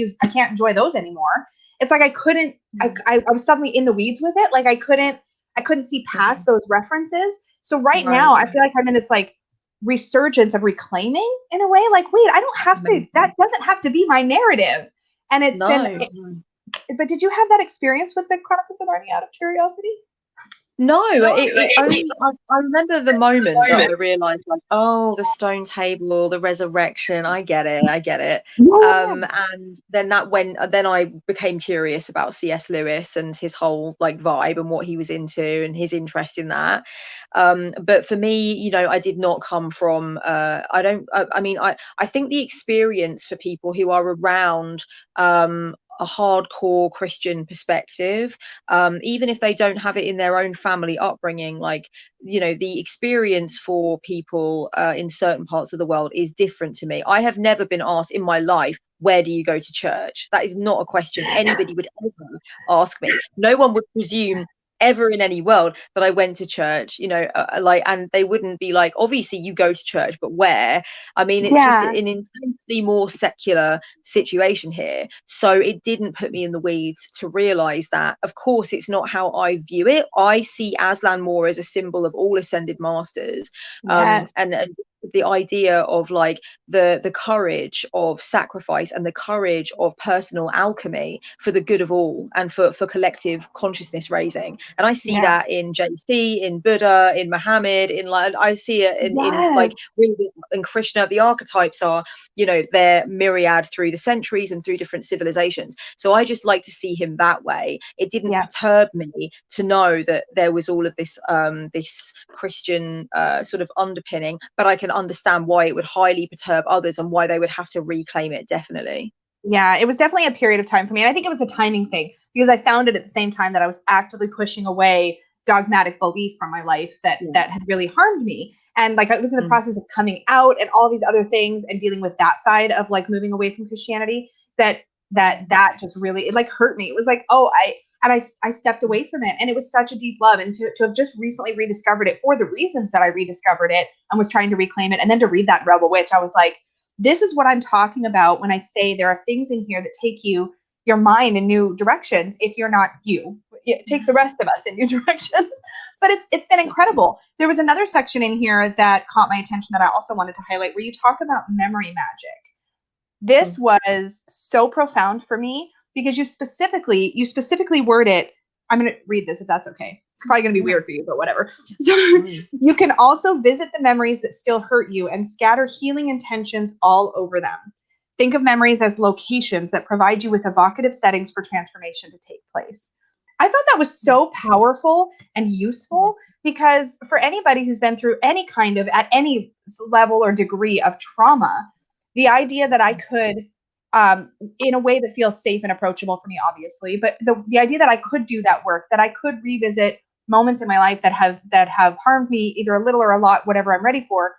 enjoy those anymore. It's like I couldn't, I was suddenly in the weeds with it. Like I couldn't see past those references. So right now I feel like I'm in this like resurgence of reclaiming in a way, like, wait, I don't have to, that doesn't have to be my narrative. And it's but did you have that experience with the Chronicles of Narnia out of curiosity? No, I remember the moment that I realized, like, oh, the stone table, the resurrection. I get it. And then then I became curious about C.S. Lewis and his whole like vibe and what he was into and his interest in that. But for me, you know, I did not come from. I think the experience for people who are around a hardcore Christian perspective, even if they don't have it in their own family upbringing, like, you know, the experience for people in certain parts of the world is different to me. I have never been asked in my life, where do you go to church? That is not a question anybody would ever ask me. No one would presume ever in any world that I went to church, you know, and they wouldn't be like, obviously you go to church, but where? I mean, it's just an intensely more secular situation here. So it didn't put me in the weeds to realize that, of course, it's not how I view it. I see Aslan more as a symbol of all ascended masters, and the idea of like the courage of sacrifice and the courage of personal alchemy for the good of all and for collective consciousness raising. And I see Yeah. that in JC, in Buddha, in Muhammad, in like I see it in Yes. like really in Krishna. The archetypes are, you know, they're myriad through the centuries and through different civilizations. So I just like to see him that way. It didn't Yeah. perturb me to know that there was all of this this Christian sort of underpinning, but I can understand why it would highly perturb others and why they would have to reclaim it. Definitely. Yeah, it was definitely a period of time for me. And I think it was a timing thing because I found it at the same time that I was actively pushing away dogmatic belief from my life Yeah. that had really harmed me. And like I was in the Mm. process of coming out and all these other things and dealing with that side of like moving away from Christianity that just really it like hurt me. It was like, oh, I stepped away from it and it was such a deep love. And to have just recently rediscovered it for the reasons that I rediscovered it and was trying to reclaim it, and then to read that Rebel Witch, I was like, this is what I'm talking about when I say there are things in here that take your mind in new directions. If you're not you, it takes the rest of us in new directions. But it's been incredible. There was another section in here that caught my attention that I also wanted to highlight, where you talk about memory magic. This was so profound for me because you specifically word it. I'm going to read this if that's okay. It's probably going to be weird for you, but whatever. So you can also visit the memories that still hurt you and scatter healing intentions all over them. Think of memories as locations that provide you with evocative settings for transformation to take place. I thought that was so powerful and useful because for anybody who's been through any kind of, at any level or degree of trauma, the idea that I could, in a way that feels safe and approachable for me, obviously, but the idea that I could do that work, that I could revisit moments in my life that have harmed me either a little or a lot, whatever I'm ready for,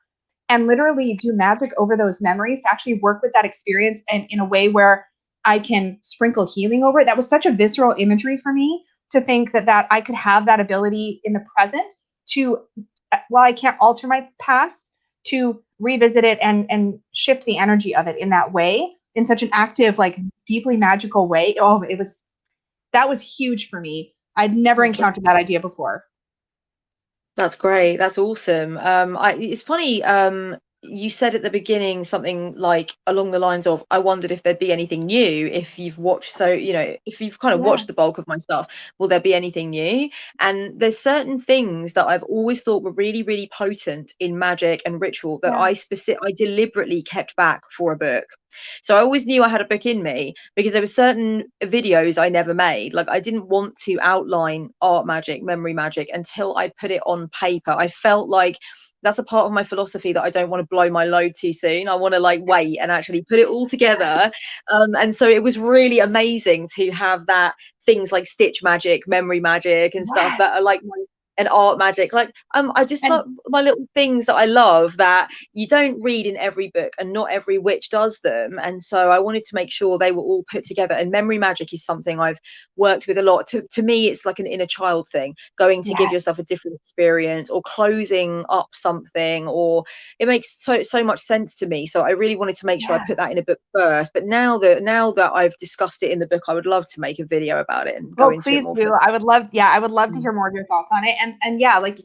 and literally do magic over those memories to actually work with that experience and in a way where I can sprinkle healing over it. That was such a visceral imagery for me to think that I could have that ability in the present to, while I can't alter my past, to revisit it and shift the energy of it in that way, in such an active, like deeply magical way. Oh, that was huge for me. I'd never encountered that idea before. That's great. That's awesome. It's funny. You said at the beginning something like along the lines of, "I wondered if there'd be anything new if you've watched." So, you know, if you've kind of Yeah. watched the bulk of my stuff, will there be anything new? And there's certain things that I've always thought were really, really potent in magic and ritual that Yeah. I deliberately kept back for a book. So I always knew I had a book in me because there were certain videos I never made. Like I didn't want to outline art magic, memory magic until I put it on paper. I felt like that's a part of my philosophy that I don't want to blow my load too soon. I want to like wait and actually put it all together. And so it was really amazing to have that things like stitch magic, memory magic and stuff Yes. that are like my and art magic. Like I just And love my little things that I love that you don't read in every book and not every witch does them. And so I wanted to make sure they were all put together. And memory magic is something I've worked with a lot. To me, it's like an inner child thing, going to give yes. yourself a different experience or closing up something, or it makes so much sense to me. So I really wanted to make sure I Yeah. put that in a book first. But now that I've discussed it in the book, I would love to make a video about it and go Well, into it please more do. fully. I would love to hear more of your thoughts on it. And yeah, like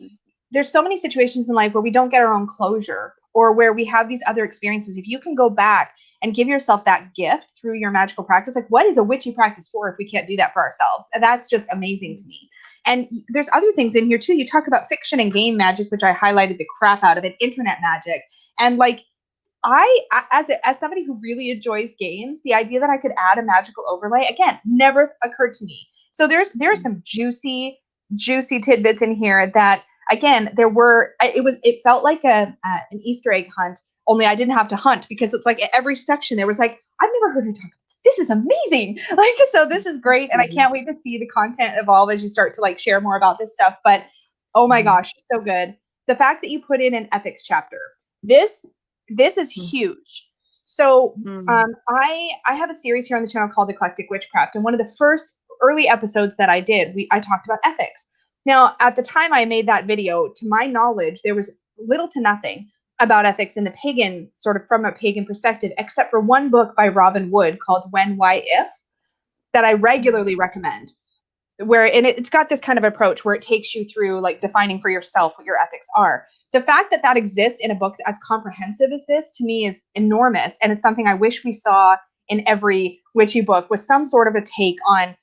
there's so many situations in life where we don't get our own closure or where we have these other experiences. If you can go back and give yourself that gift through your magical practice, like what is a witchy practice for if we can't do that for ourselves? And that's just amazing to me. And there's other things in here too. You talk about fiction and game magic, which I highlighted the crap out of it, internet magic. And like as somebody who really enjoys games, the idea that I could add a magical overlay again never occurred to me. So there's some juicy tidbits in here that again it felt like an Easter egg hunt. Only I didn't have to hunt because it's like every section there was like I've never heard her talk. This is amazing. Like so this is great, and I can't wait to see the content evolve as you start to like share more about this stuff. But oh my gosh, so good. The fact that you put in an ethics chapter. This is huge. So I have a series here on the channel called Eclectic Witchcraft, and one of the first early episodes that I did, I talked about ethics. Now, at the time I made that video, to my knowledge, there was little to nothing about ethics in the pagan, sort of from a pagan perspective, except for one book by Robin Wood called When, Why, If, that I regularly recommend. Where and it's got this kind of approach where it takes you through like defining for yourself what your ethics are. the fact that that exists in a book as comprehensive as this, to me, is enormous. And it's something I wish we saw in every witchy book, with some sort of a take on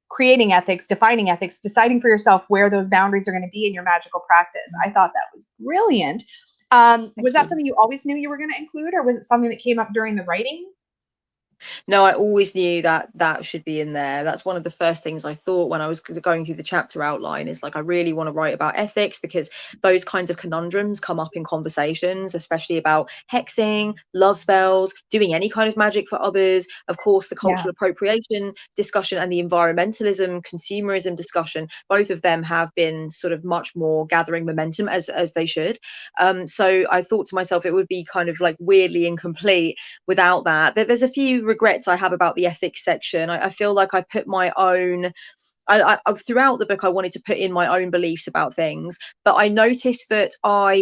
creating ethics, defining ethics, deciding for yourself where those boundaries are going to be in your magical practice. I thought that was brilliant. Was that something you always knew you were going to include, or was it something that came up during the writing? No, I always knew that that should be in there. That's one of the first things I thought when I was going through the chapter outline, is like, I really want to write about ethics, because those kinds of conundrums come up in conversations, especially about hexing, love spells, doing any kind of magic for others. Of course, the cultural appropriation discussion and the environmentalism, consumerism discussion, both of them have been sort of much more gathering momentum, as they should. So I thought to myself, it would be kind of like weirdly incomplete without that. There's a few regrets I have about the ethics section. I feel like I put my own I throughout the book, I wanted to put in my own beliefs about things, but I noticed that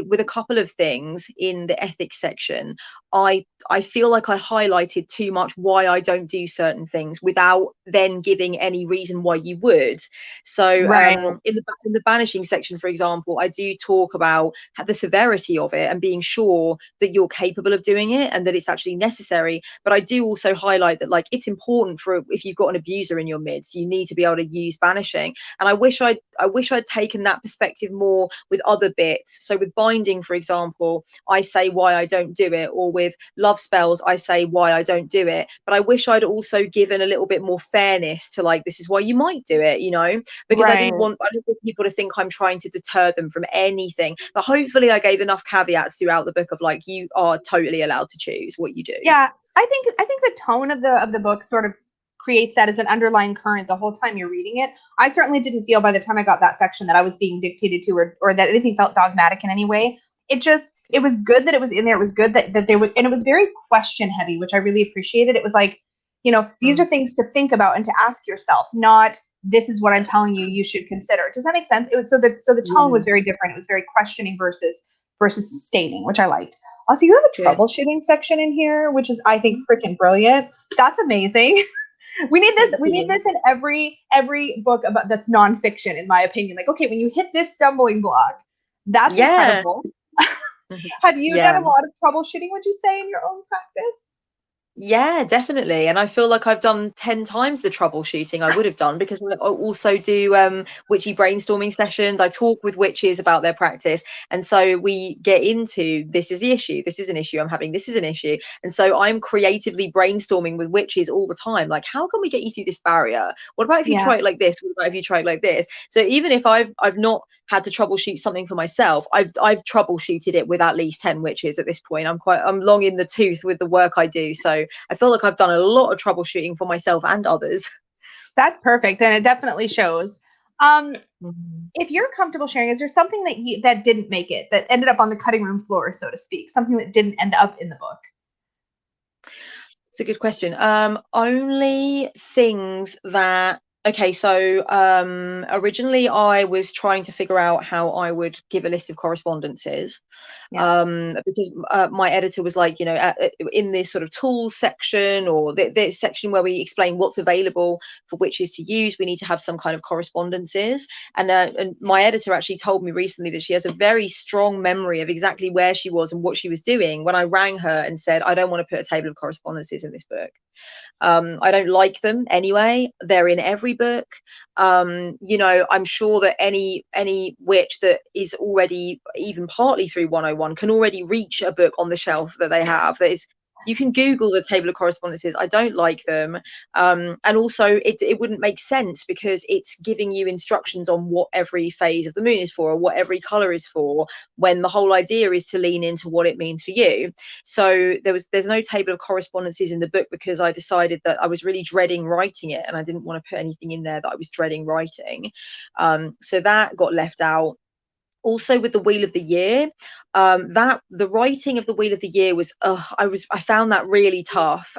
with a couple of things in the ethics section, I feel like I highlighted too much why I don't do certain things without then giving any reason why you would. So Right. in the banishing section, for example, I do talk about the severity of it and being sure that you're capable of doing it and that it's actually necessary. But I do also highlight that, like, it's important if you've got an abuser in your midst, you need to be able to use banishing. And I wish I'd taken that perspective more with other bits. So with binding, for example, I say why I don't do it, or with love spells, I say why I don't do it. But I wish I'd also given a little bit more fairness to, like, this is why you might do it, because I don't want people to think I'm trying to deter them from anything. But hopefully I gave enough caveats throughout the book of, like, you are totally allowed to choose what you do. Yeah, I think the tone of the book sort of creates that as an underlying current the whole time you're reading it. I certainly didn't feel by the time I got that section that I was being dictated to, or that anything felt dogmatic in any way. It was good that it was in there. It was good that there was, and it was very question heavy, which I really appreciated. It was like, these are things to think about and to ask yourself, not this is what I'm telling you, you should consider. Does that make sense? It was so the tone was very different. It was very questioning versus stating, which I liked. Also, you have a troubleshooting section in here, which is, I think, freaking brilliant. That's amazing. We need this. We need this in every book about that's nonfiction, in my opinion. Like, okay, when you hit this stumbling block, that's incredible. Have you done a lot of troubleshooting, would you say, in your own practice? Yeah, definitely. And I feel like I've done 10 times the troubleshooting I would have done, because I also do witchy brainstorming sessions. I talk with witches about their practice. And so we get into, this is the issue. This is an issue I'm having. This is an issue. And so I'm creatively brainstorming with witches all the time. Like, how can we get you through this barrier? What about if you try it like this? What about if you try it like this? So even if I've not had to troubleshoot something for myself, I've troubleshooted it with at least 10 witches at this point. I'm long in the tooth with the work I do. So I feel like I've done a lot of troubleshooting for myself and others. That's perfect, and it definitely shows. If you're comfortable sharing, is there something that didn't make it, that ended up on the cutting room floor, so to speak, something that didn't end up in the book? It's a good question. Only things that, okay, so originally I was trying to figure out how I would give a list of correspondences, because my editor was like, in this sort of tools section, or this section where we explain what's available for witches to use, we need to have some kind of correspondences. And my editor actually told me recently that she has a very strong memory of exactly where she was and what she was doing when I rang her and said, I don't want to put a table of correspondences in this book. I don't like them anyway. They're in every book. I'm sure that any witch that is already even partly through 101 can already reach a book on the shelf that they have. You can Google the table of correspondences. I don't like them. And also it wouldn't make sense, because it's giving you instructions on what every phase of the moon is for, or what every color is for, when the whole idea is to lean into what it means for you. So there's no table of correspondences in the book, because I decided that I was really dreading writing it, and I didn't want to put anything in there that I was dreading writing. So that got left out. Also with the Wheel of the Year, that the writing of the Wheel of the Year was, I found that really tough,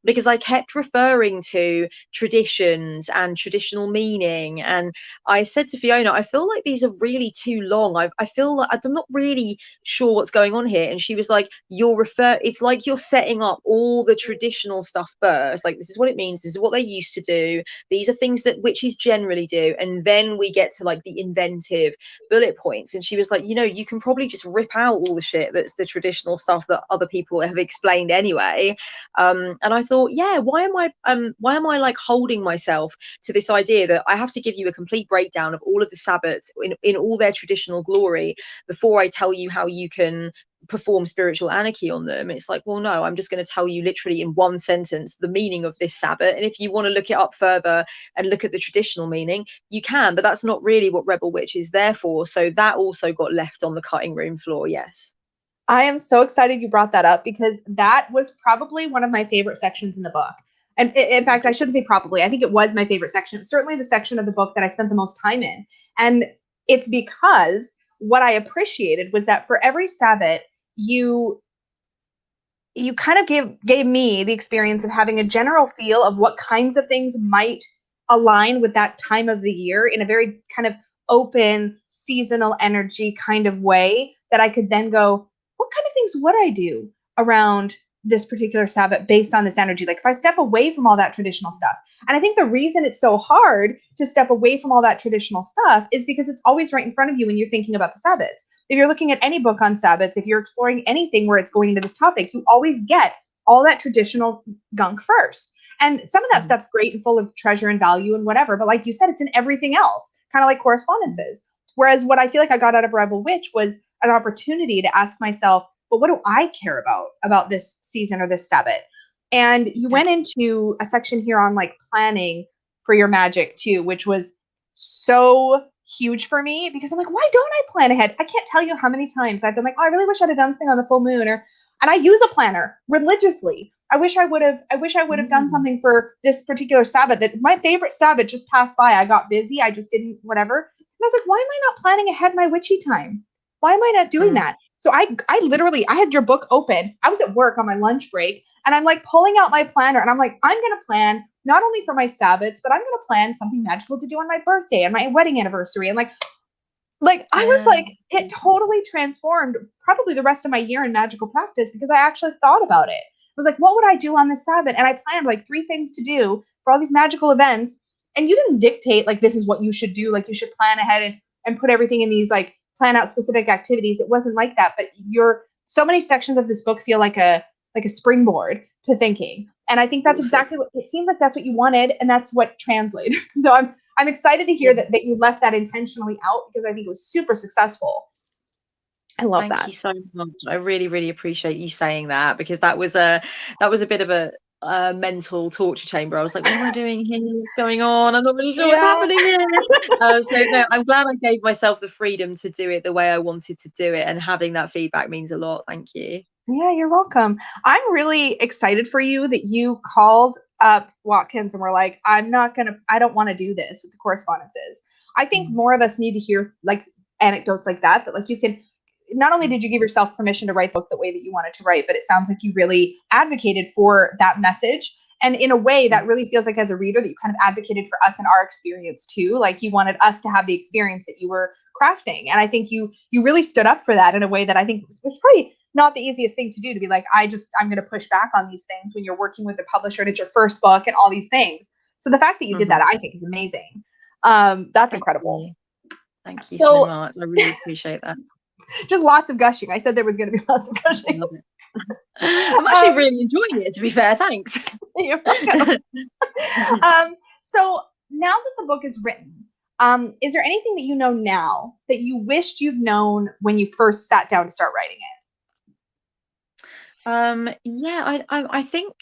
because I kept referring to traditions and traditional meaning. And I said to Fiona, I feel like these are really too long. I feel like I'm not really sure what's going on here. And she was like, it's like you're setting up all the traditional stuff first. Like, this is what it means. This is what they used to do. These are things that witches generally do. And then we get to like the inventive bullet points. And she was like, you can probably just rip out all the shit that's the traditional stuff that other people have explained anyway. And I thought, yeah, why am I like holding myself to this idea that I have to give you a complete breakdown of all of the Sabbats in all their traditional glory before I tell you how you can perform spiritual anarchy on them? It's like, well, no, I'm just going to tell you literally in one sentence the meaning of this Sabbat, and if you want to look it up further and look at the traditional meaning, you can, but that's not really what Rebel Witch is there for. So that also got left on the cutting room floor. Yes, I am so excited you brought that up, because that was probably one of my favorite sections in the book. And in fact, I shouldn't say probably, I think it was my favorite section, certainly the section of the book that I spent the most time in. And it's because what I appreciated was that for every Sabbat, you kind of gave me the experience of having a general feel of what kinds of things might align with that time of the year in a very kind of open, seasonal energy kind of way, that I could then go, what kind of things would I do around this particular Sabbath based on this energy? Like, if I step away from all that traditional stuff. And I think the reason it's so hard to step away from all that traditional stuff is because it's always right in front of you when you're thinking about the Sabbaths. If you're looking at any book on Sabbaths, if you're exploring anything where it's going into this topic, you always get all that traditional gunk first. And some of that stuff's great and full of treasure and value and whatever, but like you said, it's in everything else, kind of like correspondences. Whereas what I feel like I got out of Rebel Witch was an opportunity to ask myself, but what do I care about this season or this Sabbath? And you went into a section here on like planning for your magic too, which was so huge for me, because I'm like, why don't I plan ahead? I can't tell you how many times I've been like, oh, I really wish I'd have done something on the full moon, and I use a planner religiously. I wish I would have done something for this particular Sabbath. That my favorite Sabbath just passed by. I got busy. I just didn't, whatever. And I was like, why am I not planning ahead my witchy time? Why am I not doing that? So I literally, I had your book open. I was at work on my lunch break, and I'm like pulling out my planner, and I'm like, I'm going to plan not only for my Sabbats, but I'm going to plan something magical to do on my birthday and my wedding anniversary. And like I was like, it totally transformed probably the rest of my year in magical practice, because I actually thought about it. It was like, what would I do on this Sabbath? And I planned like 3 things to do for all these magical events. And you didn't dictate like, this is what you should do. Like, you should plan ahead and put everything in these, like, plan out specific activities. It wasn't like that. But so many sections of this book feel like a springboard to thinking. And I think that's exactly what it seems like. That's what you wanted, and that's what translated. So I'm excited to hear that you left that intentionally out, because I think it was super successful. I love that. Thank you so much. I really, really appreciate you saying that, because that was a bit of a mental torture chamber. I was like, what am I doing here? What's going on? I'm not really sure what's happening here. So no, I'm glad I gave myself the freedom to do it the way I wanted to do it, and having that feedback means a lot. Thank you. Yeah, you're welcome. I'm really excited for you that you called up Watkins and were like, I don't want to do this with the correspondences. I think more of us need to hear like anecdotes like that like you can, not only did you give yourself permission to write the book the way that you wanted to write, but it sounds like you really advocated for that message. And in a way that really feels like, as a reader, that you kind of advocated for us and our experience too. Like, you wanted us to have the experience that you were crafting. And I think you really stood up for that in a way that I think was probably not the easiest thing to do, to be like, I'm going to push back on these things when you're working with a publisher and it's your first book and all these things. So the fact that you did that, I think, is amazing. That's incredible. Thank you so much. I really appreciate that. Just lots of gushing. I said there was going to be lots of gushing. I'm actually really enjoying it, to be fair. Thanks. You're welcome. So now that the book is written, is there anything that you know now that you wished you'd known when you first sat down to start writing it? Yeah, I think,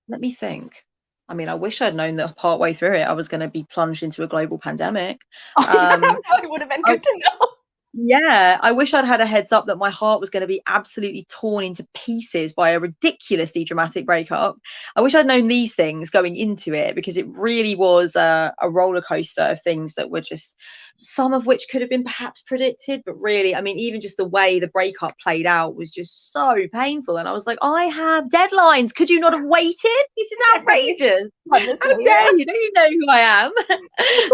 let me think. I mean, I wish I'd known that partway through it I was going to be plunged into a global pandemic. That would have been good to know. Yeah, I wish I'd had a heads up that my heart was going to be absolutely torn into pieces by a ridiculously dramatic breakup. I wish I'd known these things going into it, because it really was a roller coaster of things that were just some of which could have been perhaps predicted, but really, I mean, even just the way the breakup played out was just so painful. And I was like, I have deadlines. Could you not have waited? This is outrageous. On this How later. dare you? Don't you know who I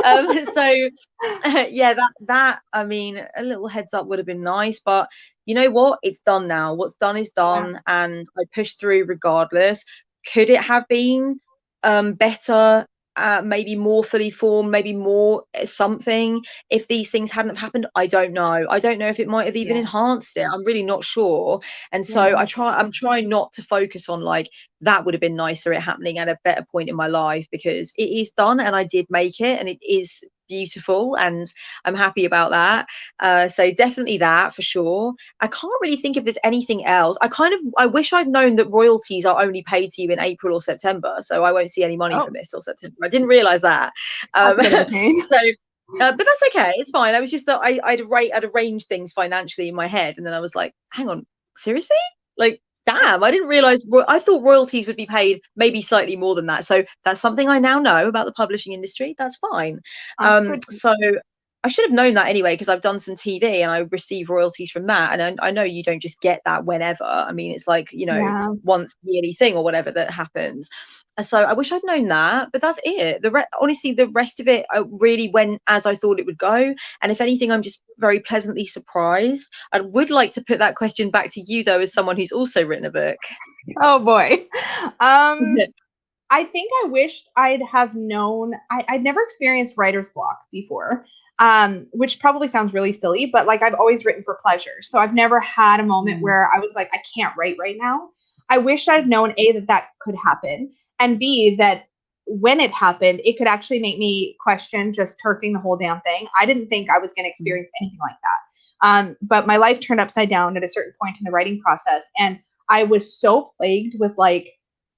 am? So yeah, that I mean, a little heads up would have been nice, but you know what? It's done now. What's done is done, and I pushed through regardless. Could it have been better? Maybe more fully formed, maybe more something if these things hadn't have happened. I don't know. I don't know if it might have even enhanced it. I'm really not sure. And so I'm trying not to focus on like that would have been nicer it happening at a better point in my life, because it is done and I did make it and it is beautiful and I'm happy about that. So definitely that for sure. I can't really think if there's anything else. I wish I'd known that royalties are only paid to you in April or September, so I won't see any money from this till September. I didn't realize that. That's a bit of a pain. So but that's okay, it's fine. I was just that I'd arranged things financially in my head, and then I was like, hang on, seriously? Like, damn, I didn't realize. I thought royalties would be paid maybe slightly more than that. So that's something I now know about the publishing industry. That's fine. So I should have known that anyway, because I've done some TV and I receive royalties from that. And I know you don't just get that whenever. I mean, it's like, you know, once yearly thing or whatever that happens. So I wish I'd known that, but that's it. Honestly, the rest of it really went as I thought it would go. And if anything, I'm just very pleasantly surprised. I would like to put that question back to you, though, as someone who's also written a book. Oh boy. I think I wished I'd have known. I'd never experienced writer's block before, which probably sounds really silly, but like I've always written for pleasure. So I've never had a moment where I was like, I can't write right now. I wish I'd known A, that could happen, and B, that when it happened, it could actually make me question just turfing the whole damn thing. I didn't think I was going to experience anything like that. But my life turned upside down at a certain point in the writing process. And I was so plagued with like,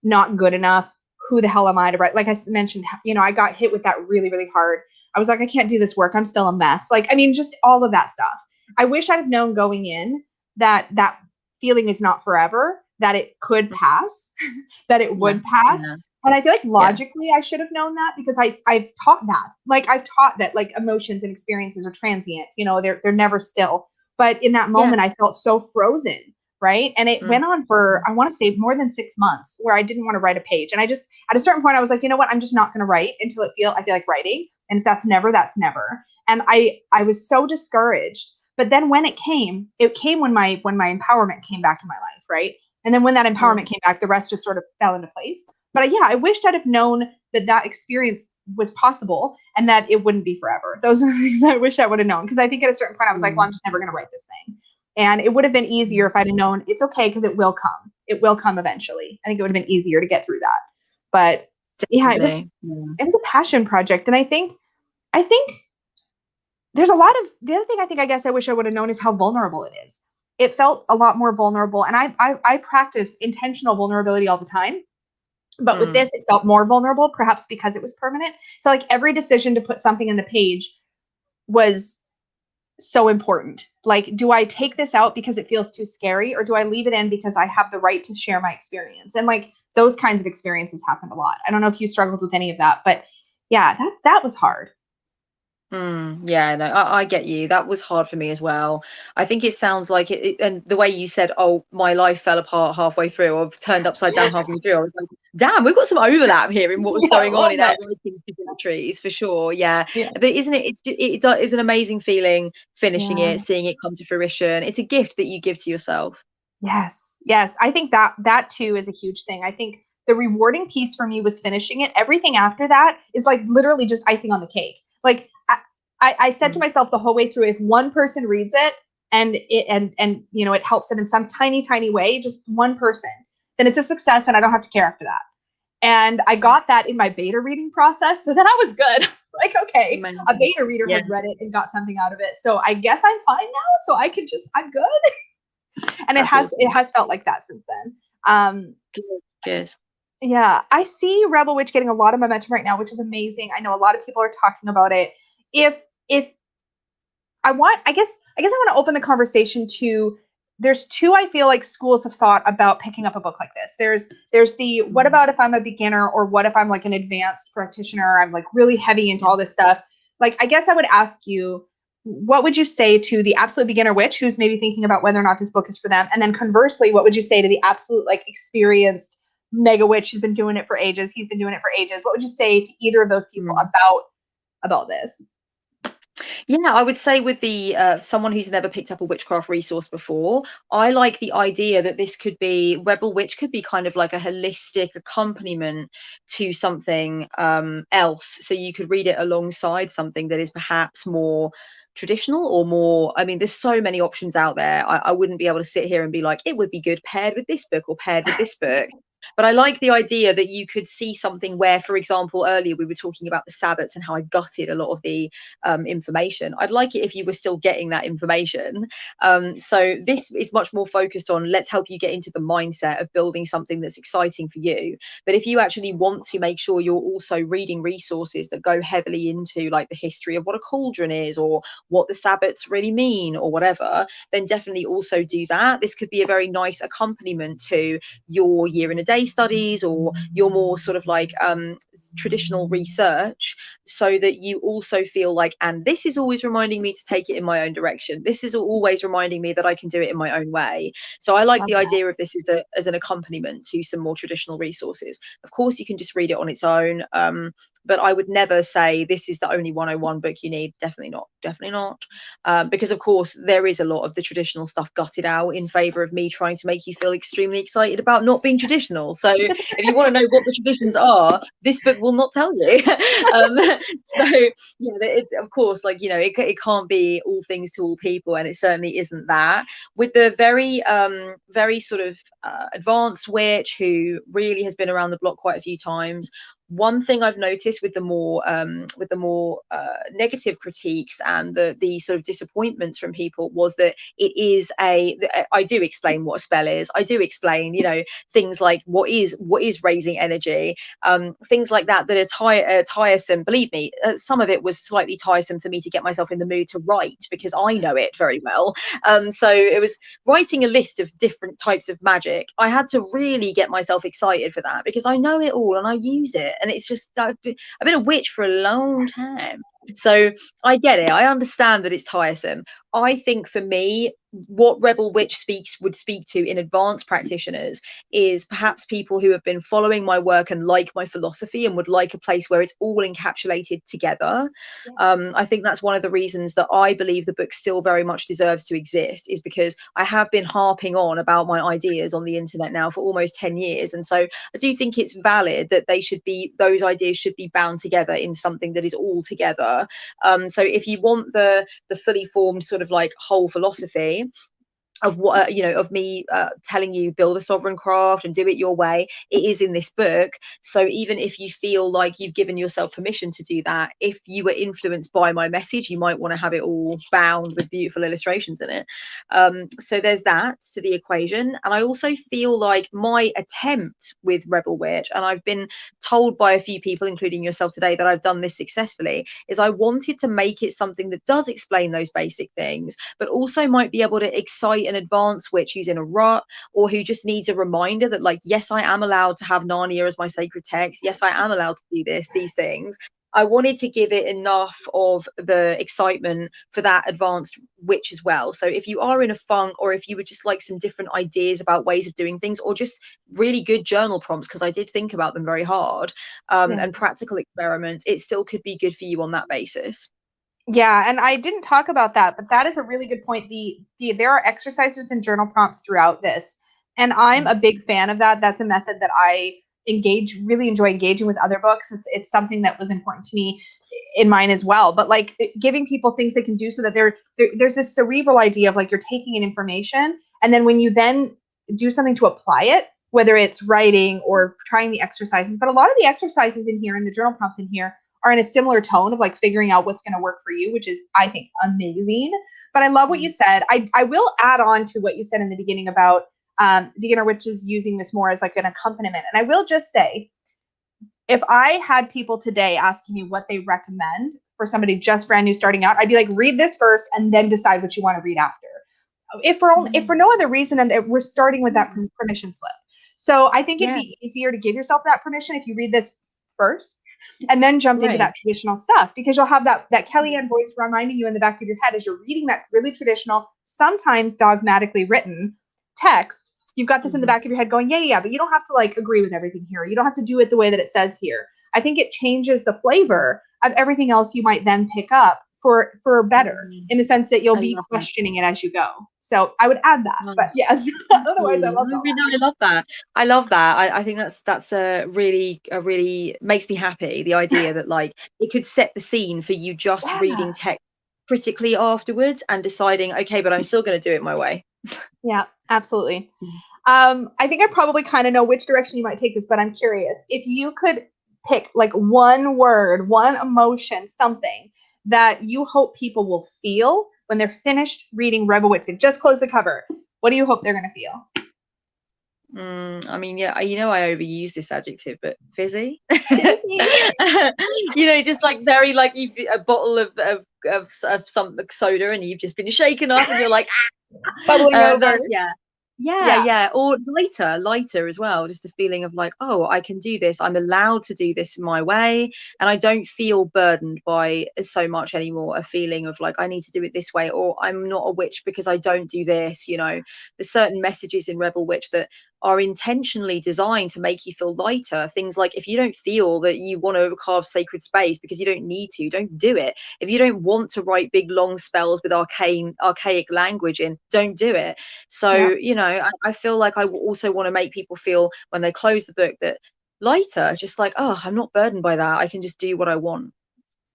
not good enough. Who the hell am I to write? Like I mentioned, you know, I got hit with that really, really hard. I was like, I can't do this work. I'm still a mess. Like, I mean, just all of that stuff. I wish I'd have known going in that that feeling is not forever, that it could pass, that it would pass. Yeah. And I feel like logically I should have known that, because I've taught that. Like I've taught that like emotions and experiences are transient, you know, they're never still. But in that moment I felt so frozen, right? And it went on for, I want to say, more than 6 months, where I didn't want to write a page. And I just, at a certain point I was like, you know what, I'm just not going to write until I feel like writing. And if that's never, that's never. And I was so discouraged. But then when it came when my empowerment came back in my life, right? And then when that empowerment came back, the rest just sort of fell into place. But yeah, I wished I'd have known that experience was possible and that it wouldn't be forever. Those are the things I wish I would have known. Because I think at a certain point I was like, well, I'm just never going to write this thing. And it would have been easier if I'd have known it's okay, because it will come. It will come eventually. I think it would have been easier to get through that. But yeah, it was a passion project. And I think there's a lot of, the other thing I guess I wish I would have known is how vulnerable it is. It felt a lot more vulnerable. And I practice intentional vulnerability all the time. But with this, it felt more vulnerable, perhaps because it was permanent. So like every decision to put something in the page was so important. Like, do I take this out because it feels too scary, or do I leave it in because I have the right to share my experience? And like those kinds of experiences happened a lot. I don't know if you struggled with any of that, but yeah, that was hard. Yeah, no, I get you. That was hard for me as well. I think it sounds like it, and the way you said, "Oh, my life fell apart halfway through," or turned upside down halfway through. I was like, "Damn, we've got some overlap here in what was going on in our writing trajectories for sure." Yeah, but isn't it? It is an amazing feeling finishing it, seeing it come to fruition. It's a gift that you give to yourself. Yes. I think that too is a huge thing. I think the rewarding piece for me was finishing it. Everything after that is like literally just icing on the cake. Like I said to myself the whole way through, if one person reads it and you know, it helps it in some tiny way, just one person, then it's a success and I don't have to care after that. And I got that in my beta reading process. So then I was good. It's like, okay, a beta reader has read it and got something out of it. So I guess I'm fine now. So I'm good. And it has felt like that since then. Good. Yeah, I see Rebel Witch getting a lot of momentum right now, which is amazing. I know a lot of people are talking about it. If I guess I want to open the conversation to, there's two, I feel like, schools of thought about picking up a book like this. There's the, what about if I'm a beginner, or what if I'm like an advanced practitioner, I'm like really heavy into all this stuff. like, I guess I would ask you, what would you say to the absolute beginner witch who's maybe thinking about whether or not this book is for them? And then conversely, what would you say to the absolute like experienced mega witch? She's been doing it for ages. He's been doing it for ages. What would you say to either of those people about this? Yeah, I would say with the someone who's never picked up a witchcraft resource before, I like the idea that this could be Rebel Witch could be kind of like a holistic accompaniment to something else. So you could read it alongside something that is perhaps more traditional or more, I mean, there's so many options out there. I wouldn't be able to sit here and be like, it would be good paired with this book or paired with this book. But I like the idea that you could see something where, for example, earlier we were talking about the Sabbats and how I gutted a lot of the information. I'd like it if you were still getting that information. So this is much more focused on let's help you get into the mindset of building something that's exciting for you. But if you actually want to make sure you're also reading resources that go heavily into like the history of what a cauldron is or what the Sabbats really mean or whatever, then definitely also do that. This could be a very nice accompaniment to your year in a day studies or your more sort of like traditional research, so that you also feel like, and this is always reminding me to take it in my own direction. This is always reminding me that I can do it in my own way. So I like Love the that. idea of this as an accompaniment to some more traditional resources. Of course, you can just read it on its own. But I would never say this is the only 101 book you need. Definitely not. Definitely not. Because of course there is a lot of the traditional stuff gutted out in favor of me trying to make you feel extremely excited about not being traditional. So if you want to know what the traditions are, this book will not tell you. So yeah, of course, like, you know, it can't be all things to all people, and it certainly isn't that. With the very sort of advanced witch who really has been around the block quite a few times, one thing I've noticed with the more negative critiques and the sort of disappointments from people was that it is I do explain what a spell is. I do explain, you know, things like what is raising energy, things like that are tiresome. Believe me, some of it was slightly tiresome for me to get myself in the mood to write because I know it very well. So it was writing a list of different types of magic. I had to really get myself excited for that because I know it all and I use it. And it's just, I've been a witch for a long time. So I get it. I understand that it's tiresome. I think for me, what Rebel Witch would speak to in advanced practitioners is perhaps people who have been following my work and like my philosophy and would like a place where it's all encapsulated together. Yes. I think that's one of the reasons that I believe the book still very much deserves to exist, is because I have been harping on about my ideas on the internet now for almost 10 years. And so I do think it's valid that those ideas should be bound together in something that is all together. So if you want the fully formed sort of like whole philosophy of what of me telling you build a sovereign craft and do it your way, it is in this book. So even if you feel like you've given yourself permission to do that, if you were influenced by my message, you might want to have it all bound with beautiful illustrations in it. So there's that to the equation. And I also feel like my attempt with Rebel Witch, and I've been told by a few people including yourself today that I've done this successfully, is I wanted to make it something that does explain those basic things but also might be able to excite an advanced witch who's in a rut, or who just needs a reminder that, like, yes, I am allowed to have Narnia as my sacred text. Yes, I am allowed to do these things. I wanted to give it enough of the excitement for that advanced witch as well. So if you are in a funk, or if you would just like some different ideas about ways of doing things, or just really good journal prompts, because I did think about them very hard, Yeah. and practical experiments, it still could be good for you on that basis. Yeah, and I didn't talk about that, but that is a really good point. There are exercises and journal prompts throughout this, and I'm a big fan of that. That's a method that I really enjoy engaging with other books. It's something that was important to me in mine as well. But like giving people things they can do so that there's this cerebral idea of like you're taking in information, and then when you then do something to apply it, whether it's writing or trying the exercises, but a lot of the exercises in here and the journal prompts in here are in a similar tone of like figuring out what's going to work for you, which is, I think, amazing. But I love what you said. I will add on to what you said in the beginning about beginner witches using this more as like an accompaniment. And I will just say, if I had people today asking me what they recommend for somebody just brand new starting out, I'd be like, read this first and then decide what you want to read after. If for no other reason than that we're starting with that permission slip. So I think it'd Yeah. be easier to give yourself that permission if you read this first. and then jump into Right. that traditional stuff, because you'll have that Kellyanne voice reminding you in the back of your head as you're reading that really traditional, sometimes dogmatically written text. You've got this in the back of your head going, yeah, but you don't have to like agree with everything here. You don't have to do it the way that it says here. I think it changes the flavor of everything else you might then pick up for better, in the sense that you'll I be love that. questioning it as you go. So I would add that. Oh, But yes, thank otherwise I you. love No, all no, I love that. I love that. I think that's a really makes me happy. The idea that like it could set the scene for you just that. reading text critically afterwards and deciding, okay, but I'm still going to do it my way. Yeah, absolutely. Mm. I think I probably kind of know which direction you might take this, but I'm curious. If you could pick like one word, one emotion, something that you hope people will feel when they're finished reading Rebel Witch, they just close the cover. What do you hope they're going to feel? I mean, yeah, you know, I overuse this adjective, but fizzy. Busy. You know, just like very like you a bottle of some soda and you've just been shaken up and you're like, Bubbling over. that's Yeah. yeah, or lighter as well, just a feeling of like, oh, I can do this, I'm allowed to do this my way, and I don't feel burdened by so much anymore, a feeling of like I need to do it this way, or I'm not a witch because I don't do this. You know, there's certain messages in Rebel Witch that are intentionally designed to make you feel lighter. Things like, if you don't feel that you want to carve sacred space because you don't need to, don't do it. If you don't want to write big long spells with archaic language in, don't do it. So, Yeah. you know, I feel like I also want to make people feel when they close the book that lighter, just like, oh, I'm not burdened by that. I can just do what I want.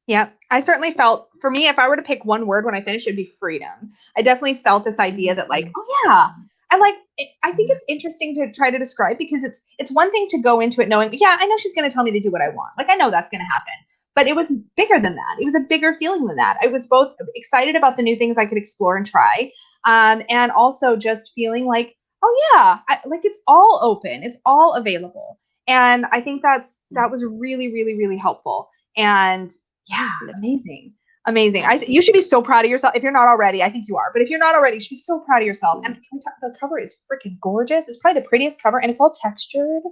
Yeah, I certainly felt, for me, if I were to pick one word when I finished, it'd be freedom. I definitely felt this idea that like, oh yeah, I like it. I think it's interesting to try to describe, because it's one thing to go into it knowing, yeah, I know she's going to tell me to do what I want. Like I know that's going to happen. But it was bigger than that. It was a bigger feeling than that. I was both excited about the new things I could explore and try, and also just feeling like, oh yeah, like it's all open, it's all available. And I think that was really, really, really helpful. And yeah, amazing. Amazing. Thank you. You should be so proud of yourself. If you're not already, I think you are. But if you're not already, you should be so proud of yourself. And the cover is freaking gorgeous. It's probably the prettiest cover, and it's all textured.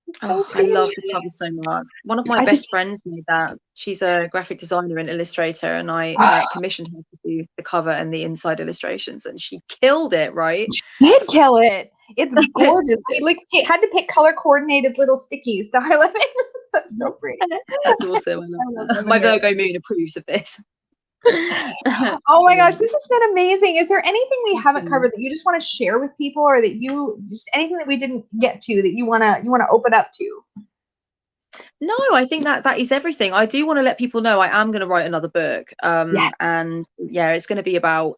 It's so Oh, I love pretty. the cover so much. One of my I just, best friends made that. She's a graphic designer and illustrator, and I commissioned her to do the cover and the inside illustrations, and she killed it, right? did kill it. It's gorgeous. It had to pick color coordinated little stickies to highlight it. It's so pretty. That's awesome. I I love love that. them My in here. Virgo moon approves of this. Oh my gosh, this has been amazing. Is there anything we haven't Mm. covered that you just want to share with people, or that you just anything that we didn't get to that you wanna open up to? No, I think that is everything. I do want to let people know I am going to write another book. Yes. And yeah, it's going to be about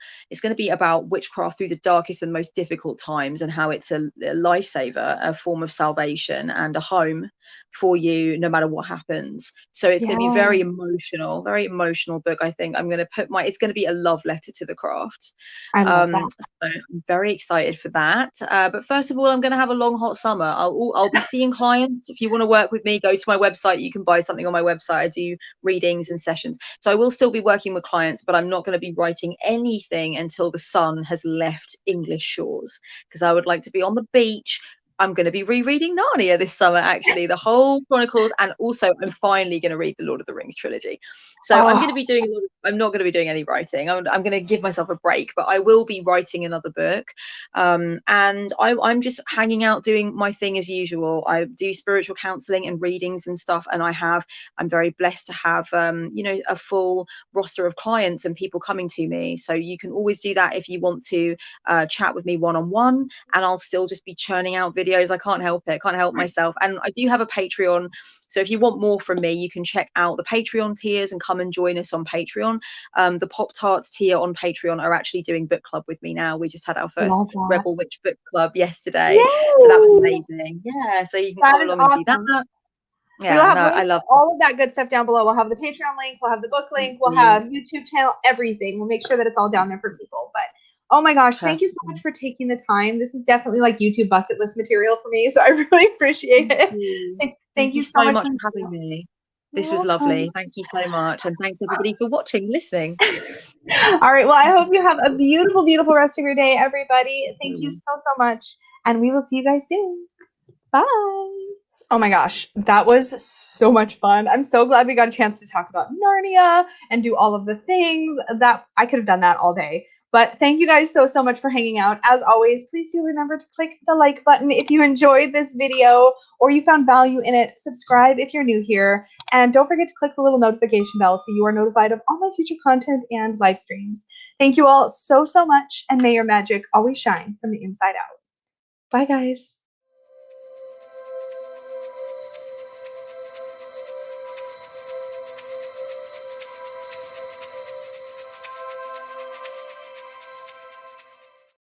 witchcraft through the darkest and most difficult times, and how it's a lifesaver, a form of salvation, and a home for you no matter what happens. So it's going to be Yeah. very emotional book. I think I'm going to it's going to be a love letter to the craft. I love that. So I'm very excited for that. But first of all, I'm going to have a long, hot summer. I'll be seeing clients. If you want to work with me, go to my website. You can buy something on my website. I do readings and sessions. So I will still be working with clients, but I'm not going to be writing anything until the sun has left English shores, because I would like to be on the beach. I'm going to be rereading Narnia this summer, actually, the whole Chronicles, and also I'm finally going to read the Lord of the Rings trilogy. So I'm Oh, going to be doing I'm not going to be doing any writing. I'm going to give myself a break, but I will be writing another book. And I'm just hanging out doing my thing as usual. I do spiritual counseling and readings and stuff, and I'm very blessed to have a full roster of clients and people coming to me. So you can always do that if you want to chat with me one-on-one, and I'll still just be churning out videos. I can't help it, can't help myself. And I do have a Patreon, so if you want more from me, you can check out the Patreon tiers and come and join us on Patreon. The Pop Tarts tier on Patreon are actually doing book club with me now. We just had our first love that. Rebel Witch book club yesterday, so that was Yay! amazing. Yeah, so you can That come is along and do that. awesome. We will Yeah, have no, I links love to all of that good stuff down below. We'll have the Patreon link, we'll have the book link, we'll it. have YouTube channel, everything. We'll make sure that it's all down there for people. But oh my gosh, thank you so much Perfect. for taking the time. This is definitely like YouTube bucket list material for me, so I really appreciate Thank it. you. Thank Thank you you so so much. much for having me. You're This was welcome. lovely. Thank you so much. And thanks everybody for watching, listening. All right. Well, I hope you have a beautiful, beautiful rest of your day, everybody. Thank you so, so much. And we will see you guys soon. Bye. Oh my gosh, that was so much fun. I'm so glad we got a chance to talk about Narnia and do all of the things that I could have done that all day. But thank you guys so much for hanging out. As always, please do remember to click the like button if you enjoyed this video or you found value in it. Subscribe if you're new here. And don't forget to click the little notification bell so you are notified of all my future content and live streams. Thank you all so much, and may your magic always shine from the inside out. Bye, guys.